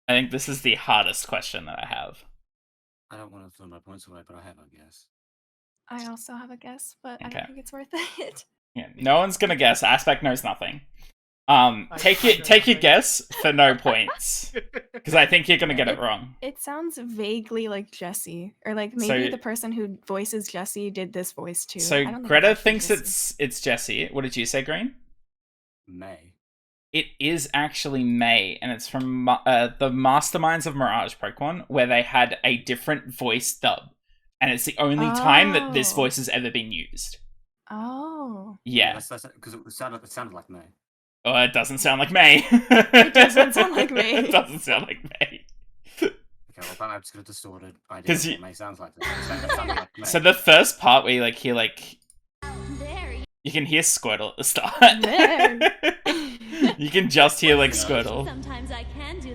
I think this is the hardest question that I have. I don't want to throw my points away, but I have a guess. I also have a guess, but I Okay. don't think it's worth it. Yeah, no one's gonna guess. Aspect knows nothing. Take I know your nothing. guess for no points, because I think you're gonna get it wrong. It sounds vaguely like Jessie, or like maybe So- the person who voices Jessie did this voice too. I So don't think Greta it's actually thinks Jessie. it's Jessie. What did you say, Green? May. It is actually May, and it's from the Masterminds of Mirage Pokemon, where they had a different voice dub, and it's the only time that this Oh. voice has ever been used. Oh. Yeah. That's because it sounded like May. Oh, it doesn't sound like May. It doesn't sound like May. It doesn't sound like May. Okay, well, then I'm just gonna distorted idea 'Cause of you- what May sounds like. That sounded like May. So the first part where you hear There, you can hear Squirtle at the start. There. You can just hear Yeah. Squirtle. sometimes I can do.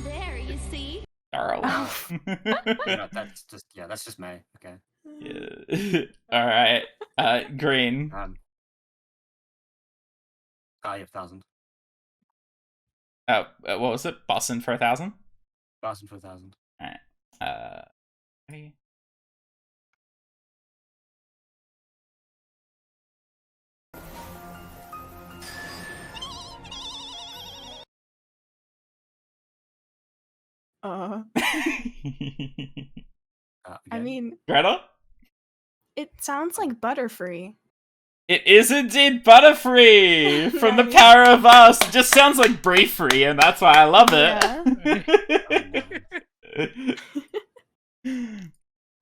There, you see? Darl. Oh. Yeah, that's just May. Okay. Yeah. All right. Green. I have 1,000. What was it? Bussin for 1,000. 1,000 for 1,000. All right. Ready? I Again? mean, Greta? it sounds like Butterfree. It is indeed Butterfree from the Nice. Power of Us. It just sounds like Briefree, and that's why I love it.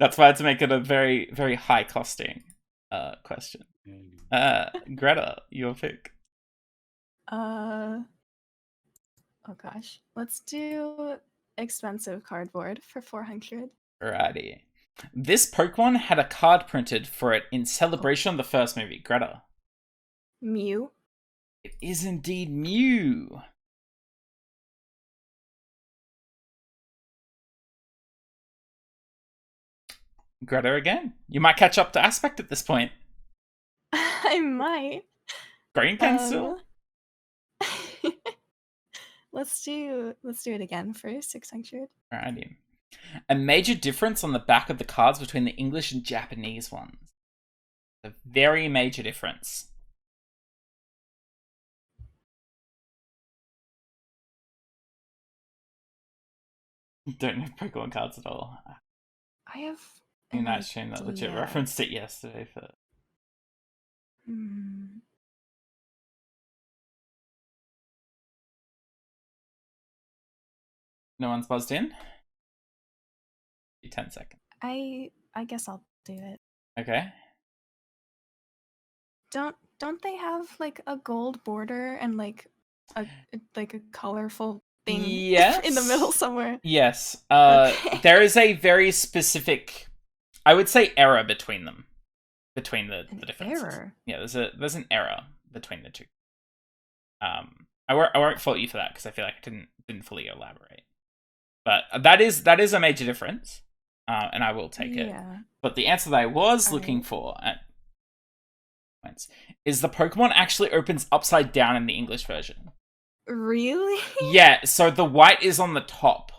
That's why I had to make it a very, very high costing question. Greta, your pick. Oh gosh. Let's do expensive cardboard for 400. Alrighty. This Pokemon had a card printed for it in celebration of the first movie. Greta. Mew. It is indeed Mew. Greta again. You might catch up to Aspect at this point. I might. Green can still. Let's do it again for 600. Alrighty. A major difference on the back of the cards between the English and Japanese ones. A very major difference. Don't know Pokemon cards at all. I have You an nice stream that legit idea. referenced it yesterday for. No one's buzzed in? 10 seconds. I guess I'll do it. Okay. Don't they have like a gold border and like a colorful thing Yes. in the middle somewhere? Yes. Okay. There is a very specific, I would say, error between them. Between the differences. Error. Yeah, there's an error between the two. I won't fault you for that because I feel like I didn't fully elaborate. But that is a major difference, and I will take it. Yeah. But the answer that I was All looking right. for at points is the Pokemon actually opens upside down in the English version. Really? Yeah, so the white is on the top.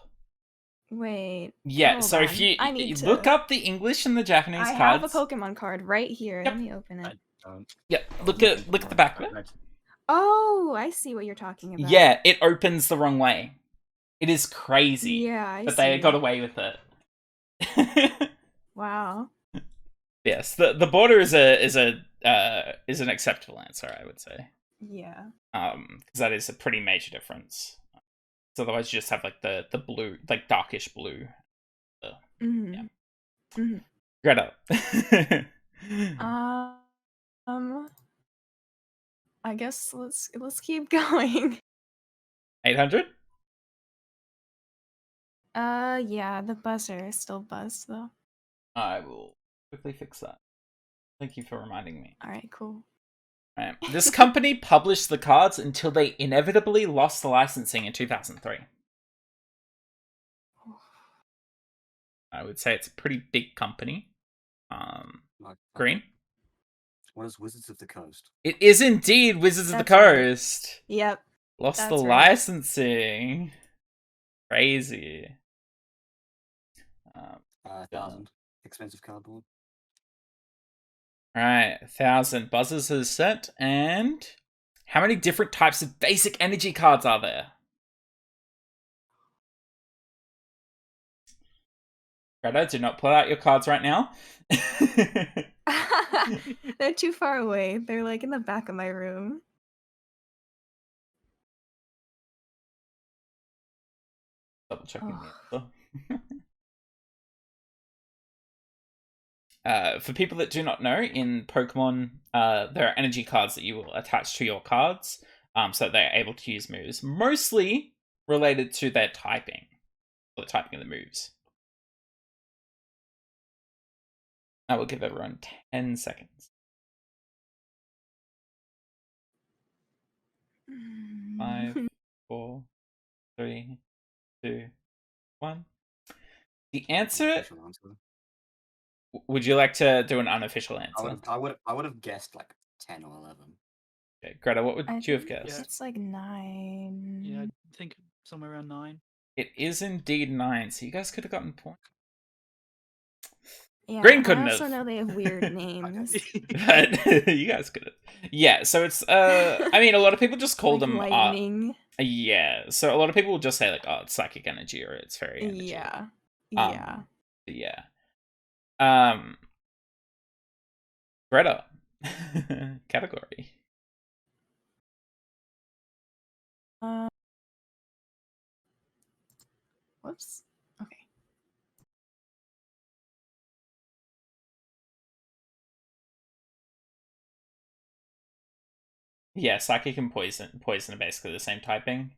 Wait. Yeah, hold so on. if you I need to look up the English and the Japanese I cards. have a Pokemon card right here. Yep. Let me open it. Yeah, look at the back of it. Oh, I see what you're talking about. Yeah, it opens the wrong way. It is crazy. Yeah, I that see. they got away with it. Wow. Yes, the border is an acceptable answer, I would say. Yeah. Because that is a pretty major difference. So otherwise, you just have like the blue, like darkish blue. Mm-hmm. Yeah. Mm-hmm. Greta. I guess let's keep going. 800. Yeah, the buzzer is still buzzed though. I will quickly fix that. Thank you for reminding me. All right, cool. Right. This company published the cards until they inevitably lost the licensing in 2003. I would say it's a pretty big company. Green? What is Wizards of the Coast? It is indeed Wizards of the That's right. Coast. Yep. Lost That's the right. licensing. Crazy. 1,000. Expensive cardboard. Right, 1,000 buzzers is set, and how many different types of basic energy cards are there? Greta, do not pull out your cards right now. They're too far away. They're like in the back of my room. Double checking Oh. the answer. For people that do not know, in Pokemon, there are energy cards that you will attach to your cards, so they're able to use moves, mostly related to their typing, or the typing of the moves. I will give everyone 10 seconds. 5, 4, 3, 2, 1. The answer Would you like to do an unofficial I answer? would have guessed like 10 or 11. Okay, Greta, what would I you have think guessed? It's like 9. Yeah, I think somewhere around 9. It is indeed 9, so you guys could have gotten points. Yeah, Green and couldn't I also have. know they have weird names. But you guys could have. Yeah, so it's I mean, a lot of people just call like them lightning. yeah, so a lot of people will just say like, oh, it's psychic energy or it's fairy energy. Yeah. Yeah. Yeah. Greta. Category. Whoops. Okay. Yeah, psychic and poison are basically the same typing.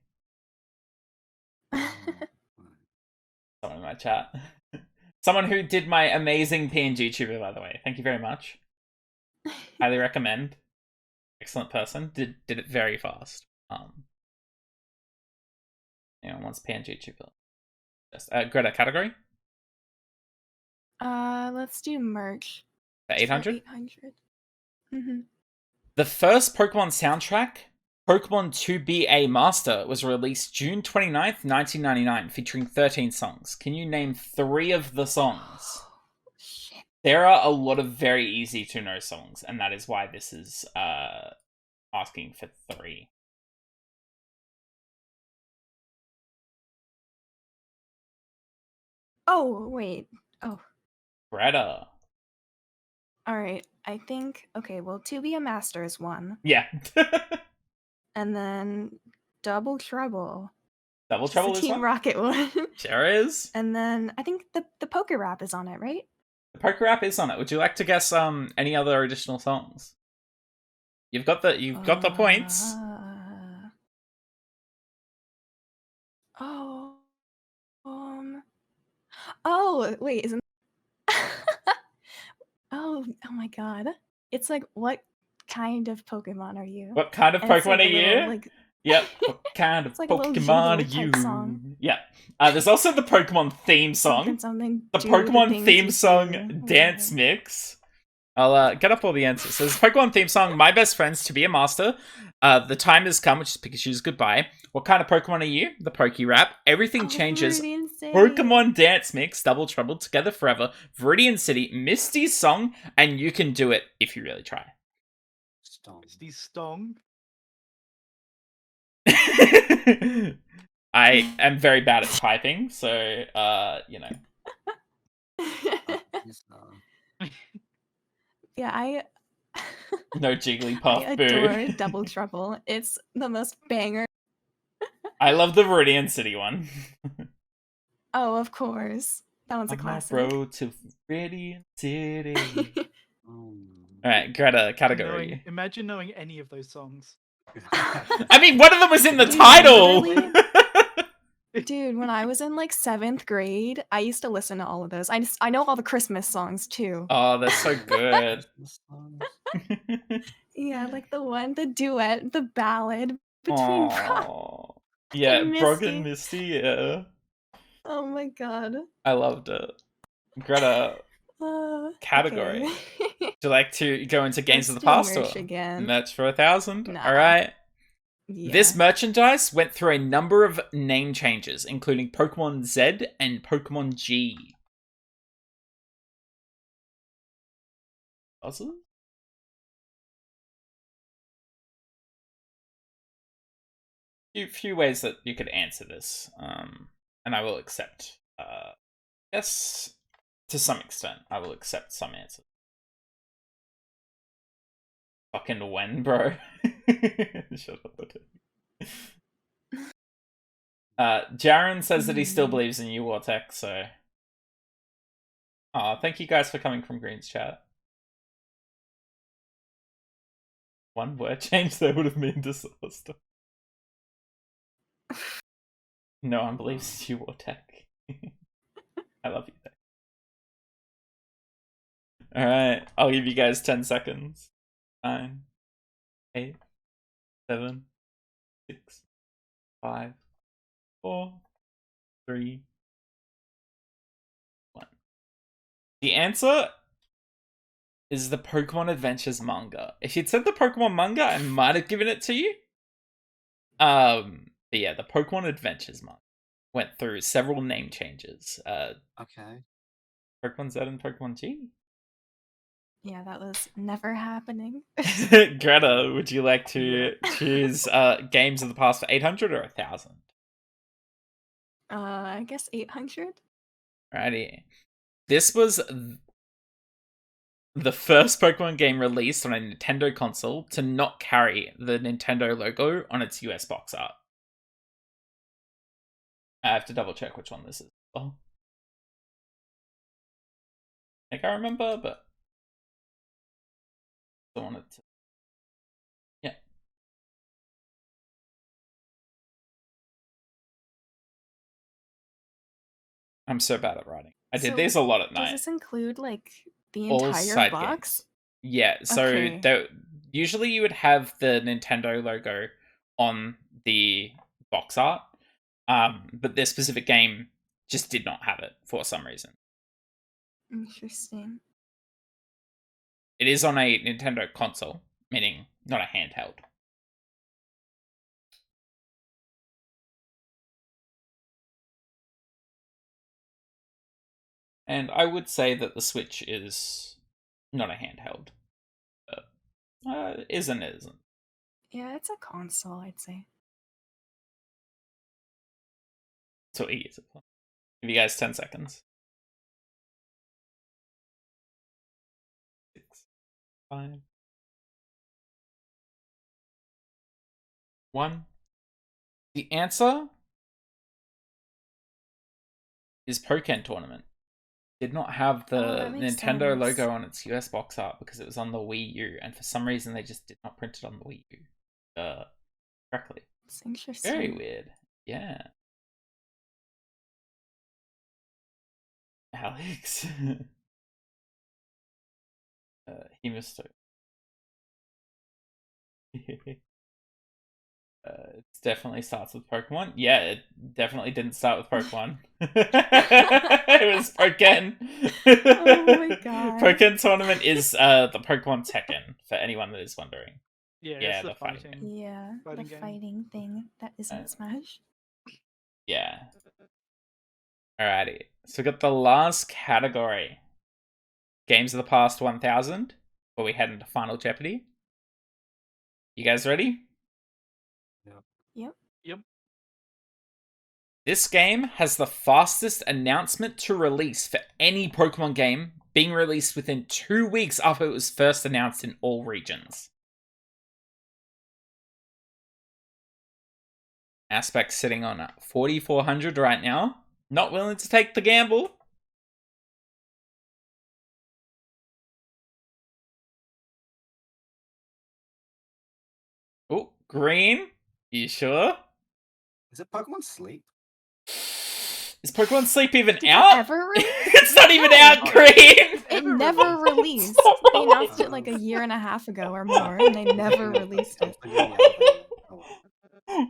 Someone in my chat. Someone who did my amazing PNG tuber, by the way. Thank you very much. Highly recommend. Excellent person. Did it very fast. Anyone wants PNG tuber? Just Greta, category? Let's do merch. 800? 800. Mm-hmm. The first Pokemon soundtrack, Pokemon 2BA Master, was released June 29th, 1999, featuring 13 songs. Can you name 3 of the songs? Shit. There are a lot of very easy to know songs, and that is why this is asking for 3. Oh, wait. Oh. Greta. Alright. I think okay, well, To Be a Master is one. Yeah. And then Double Trouble. Double Which Trouble is is the Team one? Rocket one. Sure is. And then I think the Poker Rap is on it, right? The Poker Rap is on it. Would you like to guess any other additional songs? You've got the points. Oh. Oh, wait, isn't Oh my god. It's like, what kind of Pokemon are you? What kind of And it's Pokemon like are a little, you? like Yep. What kind of It's like a little Pokemon are jingle you? type song. Yeah. There's also the Pokemon theme song. something The do Pokemon things theme you song do. dance mix. I'll get up all the answers. So there's Pokemon theme song, My Best Friends, To Be a Master. The Time Has Come, which is Pikachu's Goodbye. What kind of Pokemon are you? The Poke Rap. Everything Changes. Viridian City. Pokemon Dance Mix, Double Trouble, Together Forever, Viridian City, Misty's Song, and You Can Do It If You Really Try. Stone. These Stong. I am very bad at typing, so you know. Yeah, I No Jigglypuff, I boo. adore Double Trouble. It's the most banger. I love the Viridian City one. Oh, of course. That one's a On my classic. road to Viridian City. Oh. Alright, Greta, category. Imagine knowing any of those songs. I mean, one of them was in the Dude, title! literally- Dude, when I was in like 7th grade, I used to listen to all of those. I know all the Christmas songs too. Oh, they're so good. Yeah, like the duet, the ballad between Brock. Aw. Yeah, and Brock Misty. and Misty, yeah. Oh my god. I loved it. Greta, category. Okay. Would you like to go into games Let's of the do past merch or again. merch for 1,000? Nah. Alright. Yeah. This merchandise went through a number of name changes, including Pokemon Z and Pokemon G. Was it? Few ways that you could answer this, and I will accept. Yes, to some extent, I will accept some answers. Fucking when, bro? Shut up. Jaren says that he still believes in you, Wartech, so. Aw, thank you guys for coming from Green's chat. One word change that would have been disaster. No one believes you, Wartech. I love you, Tech. Alright, I'll give you guys 10 seconds. 9, 8, 7, 6, 5, 4, 3, 1. The answer is the Pokemon Adventures manga. If you'd said the Pokemon manga, I might have given it to you. But yeah, the Pokemon Adventures manga went through several name changes. Okay. Pokemon Z and Pokemon G. Yeah, that was never happening. Greta, would you like to choose games of the past for 800 or 1,000? I guess 800. Righty. This was the first Pokemon game released on a Nintendo console to not carry the Nintendo logo on its US box art. I have to double check which one this is. Oh. I think I remember, but I wanted to. Yeah. I'm so bad at writing. I did So, these a lot at Does night. this include like the All entire side box? games. Yeah, so Okay. usually you would have the Nintendo logo on the box art, but this specific game just did not have it for some reason. Interesting. It is on a Nintendo console, meaning not a handheld. And I would say that the Switch is not a handheld. But, isn't. Yeah, it's a console, I'd say. That's what he is. Give you guys 10 seconds. 6, 5, 1. The answer is Pokken Tournament. Did not have the that makes Nintendo sense. logo on its US box art because it was on the Wii U, and for some reason they just did not print it on the Wii U correctly. It's interesting. Very weird. Yeah. Alex. He missed it. It definitely starts with Pokemon. Yeah, it definitely didn't start with Pokemon. It was Pokken. Oh my god. Pokken Tournament is the Pokemon Tekken, for anyone that is wondering. Yeah, Yeah, it's the the fighting fighting. Yeah, Fighting the game. fighting thing that isn't Smash. Yeah. Alrighty. So we got the last category. Games of the past 1,000, where we head into Final Jeopardy. You guys ready? Yep. This game has the fastest announcement to release for any Pokemon game, being released within 2 weeks after it was first announced in all regions. Aspect sitting on 4,400 right now. Not willing to take the gamble. Oh, Green. You sure? Is it Pokemon Sleep? Is Pokemon Sleep even Did out? it ever release? It's not even No. out, Green! It never released. They announced it like a year and a half ago or more, and they never released it.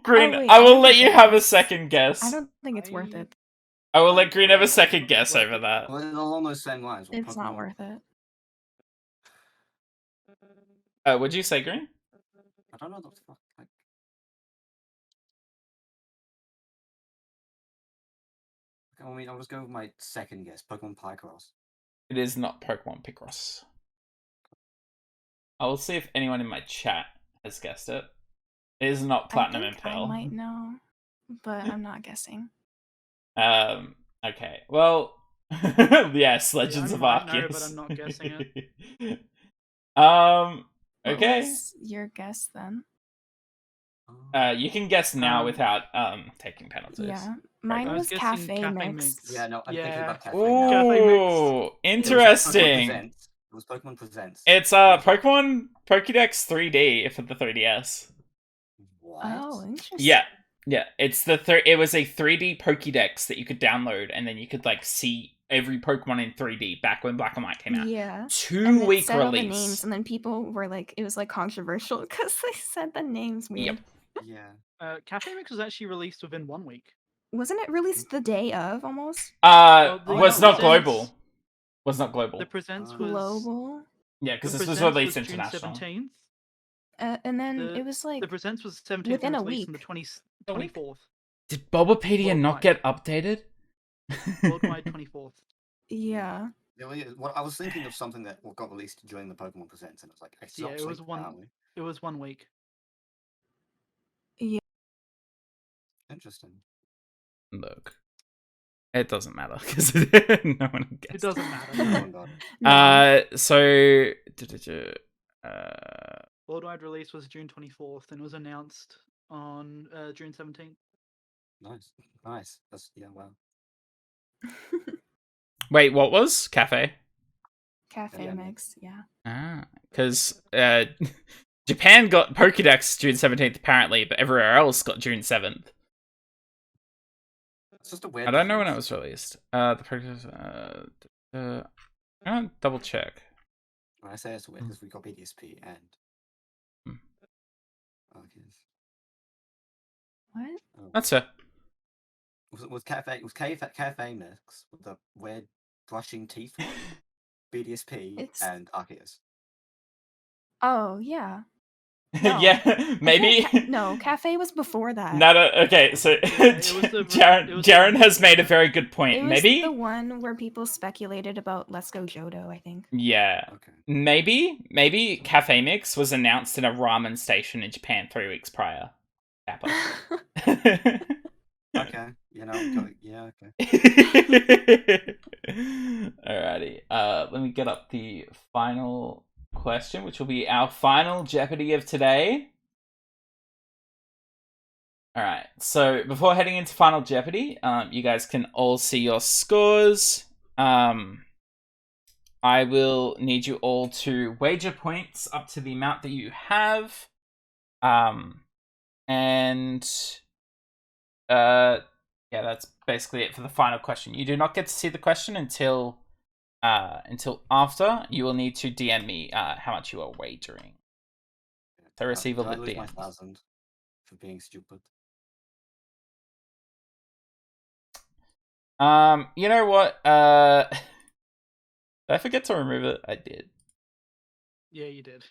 Green, Oh, wait, I I will have let a you have a guess. second guess. I don't think it's worth it. I will let Green have a second guess over that. Well, it's along those same lines. What It's not Pokemon- worth it. Would you say Green? I don't know the fuck. I mean, I'll just go with my second guess. Pokemon Picross. It is not Pokemon Picross. I will see if anyone in my chat has guessed it. It is not Platinum I think Impel. I might know, but I'm not guessing. Okay. Well, yes, Legends I of might know, Arceus. but I'm not guessing it. What Okay. was your guess then? You can guess now without taking penalties. Yeah, mine I was was guessing Cafe Cafe Mix. Mix. Yeah, no, I'm thinking Yeah. about Cafe now. Cafe Mix. Ooh, It interesting. was Pokemon Presents. It's Pokemon Pokedex 3D for the 3DS. What? Oh, interesting. Yeah. It's it was a 3D Pokedex that you could download, and then you could like see every Pokemon in 3D back when Black and White came out. Yeah. And 2-week it said all the release. names, and then people were like, it was like controversial because they said the names weird. Yep. Yeah. Cafe Mix was actually released within 1 week. Wasn't it released the day of almost? Well, Was the not Presents- global. Was not global. The Presents was Global? Yeah, because The this was Presents released June international. 17th. And then The- it was like The Presents was 17th within and a released on the week. 24th. Did Bulbapedia not Worldwide. get updated? Worldwide 24th. Yeah. Well, I was thinking of something that got released during the Pokemon Presents, and I was like, it's Yeah, not it was sleep, one- apparently. It was 1 week. Interesting. Look, it doesn't matter because no one It guessed. doesn't matter. No one got it. No. So, Worldwide release was June 24th and was announced on June 17th. Nice. That's wow. wait, what was Cafe? Cafe Yeah. mix, yeah. Because Japan got Pokedex June 17th apparently, but everywhere else got June 7th. It's just a weird. I don't know when it difference. was released. The Pokedex. I'm gonna double check. When I say it's weird, because we got BDSP and. Hmm. Arceus. What? Oh. That's fair. Was Cafe Mix with the weird brushing teeth one, BDSP It's- and Arceus. Oh, yeah. No. Yeah, I feel maybe. like no, Cafe was before that. No, okay, so it was the- Jaren, it was Jaren the- has made a very good point. It was Maybe, the one where people speculated about Let's Go Johto, I think. yeah, Okay. maybe Cafe Mix was announced in a ramen station in Japan 3 weeks prior. Kappa. Okay. Yeah. Okay. Alrighty. Let me get up the final question, which will be our final Jeopardy of today. Alright, so before heading into Final Jeopardy, you guys can all see your scores. I will need you all to wager points up to the amount that you have. Yeah, that's basically it for the final question. You do not get to see the question until after. You will need to DM me how much you are wagering. So receive all Did I the lose my DMs. 1,000 for being stupid? You know what? Did I forget to remove it? I did. Yeah, you did.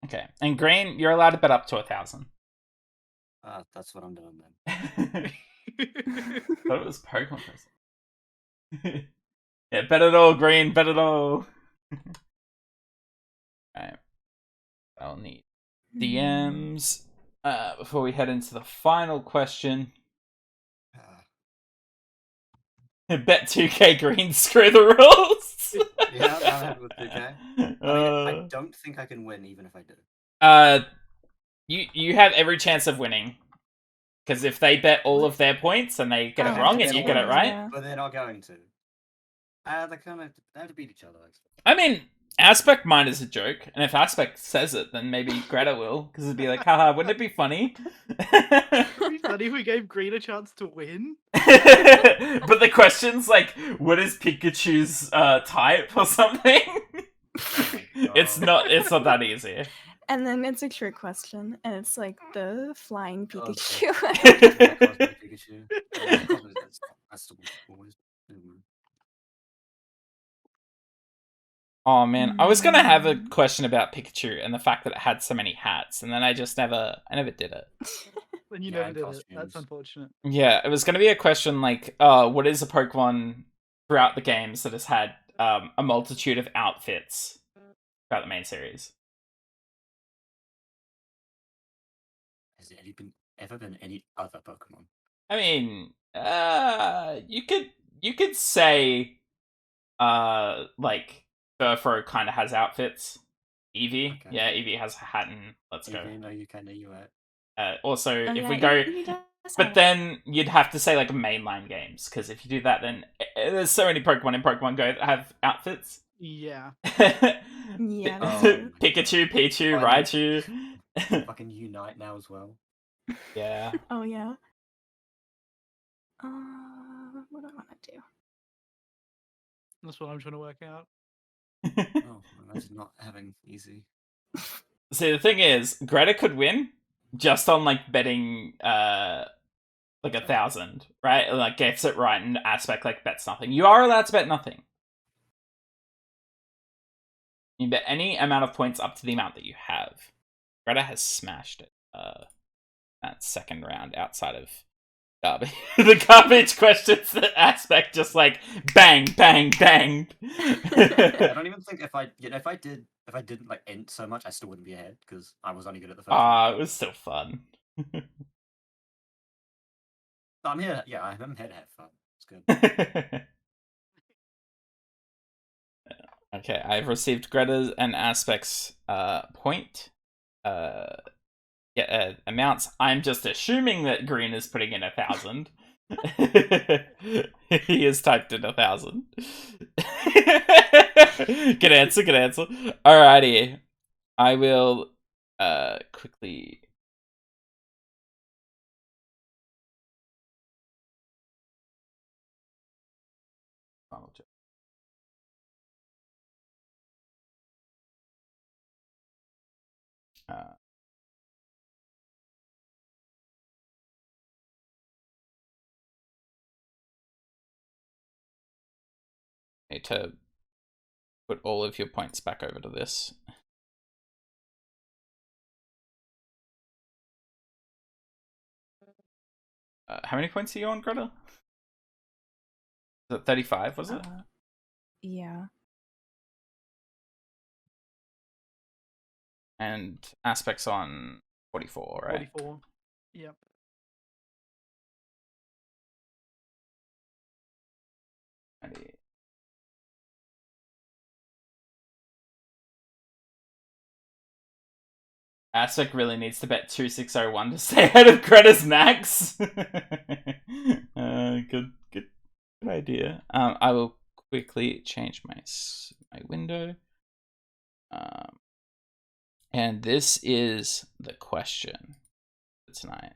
Okay. And Green, you're allowed to bet up to 1,000. That's what I'm doing then. Thought it was Pokemon person. Yeah, bet it all, Green, bet it all. Alright. I'll need DMs before we head into the final question. Bet 2k Green, screw the rules. Yeah, I'm happy with 2K. I don't think I can win even if I do. You have every chance of winning. Because if they bet all of their points and they get Oh, it wrong and that's you get it all. right, Yeah. But they're not going to. They have to beat each other. I mean, Aspect mine is a joke, and if Aspect says it, then maybe Greta will, because it'd be like, haha, wouldn't it be funny? It'd be funny if we gave Green a chance to win. But the question's like, what is Pikachu's type or something? It's not that easy. And then it's a trick question, and it's like the flying Pikachu. Pikachu. That's always. Oh man, I was gonna have a question about Pikachu and the fact that it had so many hats, and then I never did it. Then you Yeah, never and did it. costumes. That's unfortunate. Yeah, it was gonna be a question like, what is a Pokemon throughout the games that has had a multitude of outfits throughout the main series? Has there ever been any other Pokemon? I mean, you could say, like Furfro kind of has outfits. Eevee, Okay. yeah, Eevee has a hat and let's go. No, you can. You're right. Also, Oh, if yeah, we go, he does but have then you'd have to say like mainline games, because if you do that, then there's so many Pokemon in Pokemon Go that have outfits. Yeah. Yeah, that's true. Pikachu, Pichu, Finally. Raichu. Fucking Unite now as well. Yeah. Oh yeah. What do I want to do? That's what I'm trying to work out. Oh, imagine not having easy. See, the thing is, Greta could win just on like betting like 1,000, right? Like gets it right and Aspect like bets nothing. You are allowed to bet nothing. You can bet any amount of points up to the amount that you have. Greta has smashed it. That second round outside of garbage. The garbage questions, the aspect just like bang, bang, bang. I don't even think if I didn't like int so much, I still wouldn't be ahead because I was only good at the first one. It was still fun. I'm here. Yeah, I'm here to have fun. It's good. Okay, I've received Greta's and Aspect's point amounts. I'm just assuming that Green is putting in 1,000. He has typed in 1,000. Good answer, good answer. Alrighty. I will quickly... need to put all of your points back over to this. How many points are you on, Greta? Was it 35, was it? Yeah. And Aspects on 44, right? 44. Yep. Aspect really needs to bet 2601 to stay ahead of Greta's max. Good idea. I will quickly change my window. And this is the question for tonight.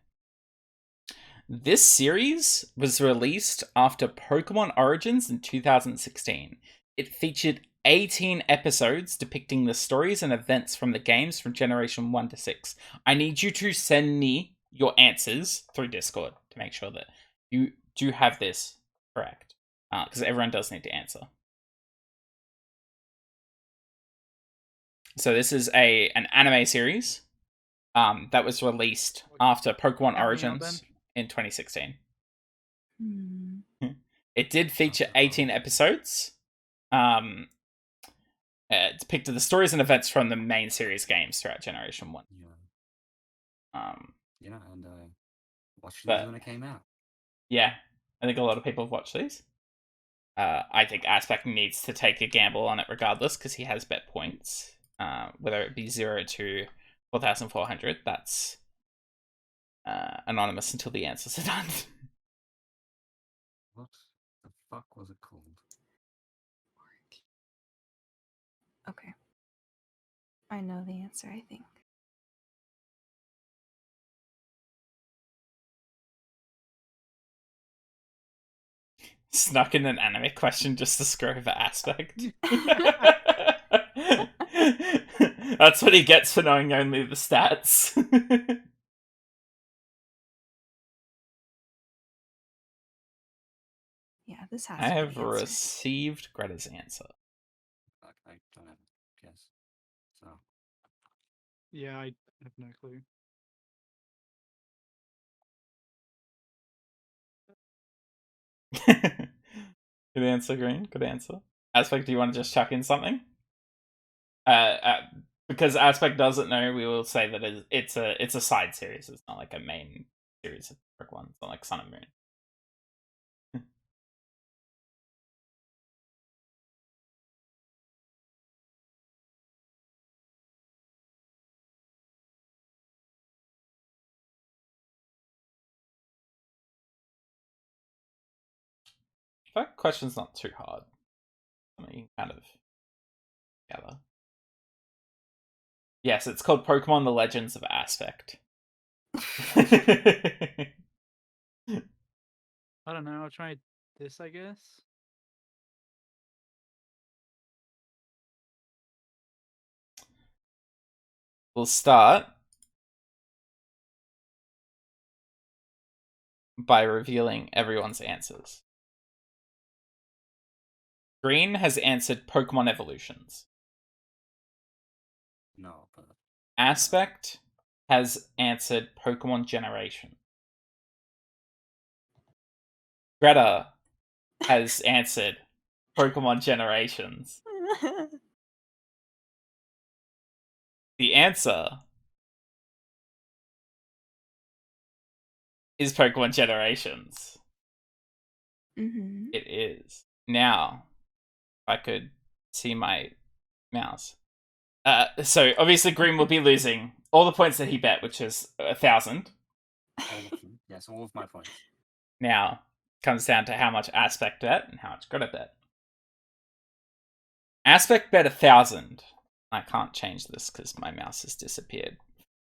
This series was released after Pokemon Origins in 2016. It featured 18 episodes depicting the stories and events from the games from Generation 1 to 6. I need you to send me your answers through Discord to make sure that you do have this correct. Because everyone does need to answer. So this is an anime series that was released after Pokemon Origins in 2016. It did feature 18 episodes. Depicted the stories and events from the main series games throughout Generation 1. Yeah, and watched these when it came out. Yeah, I think a lot of people have watched these. I think Aspect needs to take a gamble on it regardless, because he has bet points. Whether it be 0 to 4,400, that's anonymous until the answers are done. What the fuck was it called? Okay. I know the answer, I think. Snuck in an anime question just to screw over Aspect. That's what he gets for knowing only the stats. Yeah, this has I to have be the answer. received Greta's answer. I don't have a guess. So. Yeah, I have no clue. Good answer, Green. Good answer. Aspect, do you want to just chuck in something? Because Aspect doesn't know, we will say that it's a side series. It's not like a main series of Pokemon. It's not like Sun and Moon. That question's not too hard. I mean, kind of gather. Yes, it's called Pokemon: The Legends of Aspect. I don't know. I'll try this, I guess. We'll start by revealing everyone's answers. Green has answered Pokemon Evolutions. No, but Aspect has answered Pokemon Generation. Greta has answered Pokemon Generations. The answer is Pokemon Generations. Mm-hmm. It is. Now, if I could see my mouse. So obviously Green will be losing all the points that he bet, which is 1,000. all of them. Yes, all of my points. Now, comes down to how much Aspect bet and how much Greta bet. Aspect bet 1,000. I can't change this because my mouse has disappeared.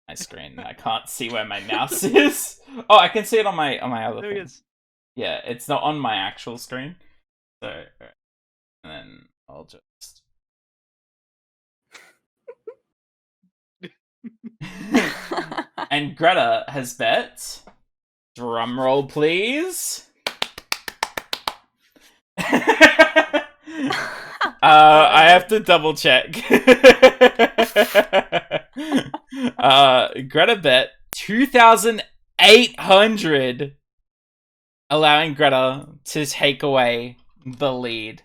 My screen, and I can't see where my mouse is. Oh, I can see it on my other There he thing. is. Yeah, it's not on my actual screen. So, and then I'll just. And Greta has bet. Drum roll, please. I have to double check. Greta bet 2,800, allowing Greta to take away the lead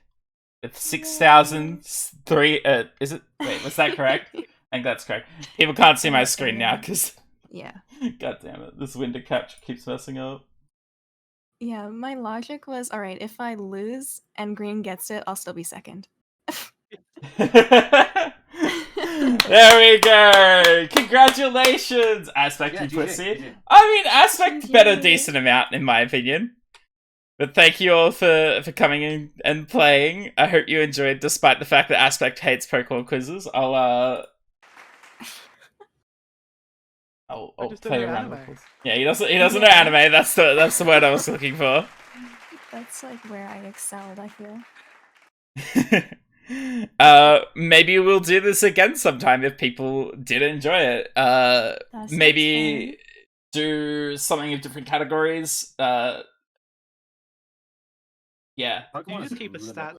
with 6,003. Is it? Wait, was that correct? I think that's correct. People can't see my screen now because. Yeah. God damn it! This window capture keeps messing up. Yeah, my logic was, all right, if I lose and Green gets it, I'll still be second. There we go! Congratulations! Aspect, Yeah, you put GG, C. GG. I mean, Aspect bet a GG. decent amount, in my opinion. But thank you all for coming in and playing. I hope you enjoyed, despite the fact that Aspect hates Pokemon quizzes. I'll just don't play know around anime. with this. Yeah, he doesn't know anime. That's the word I was looking for. That's like where I excelled, I feel. Maybe we'll do this again sometime if people did enjoy it. sounds Maybe do something of different categories. Yeah. You just keep a stat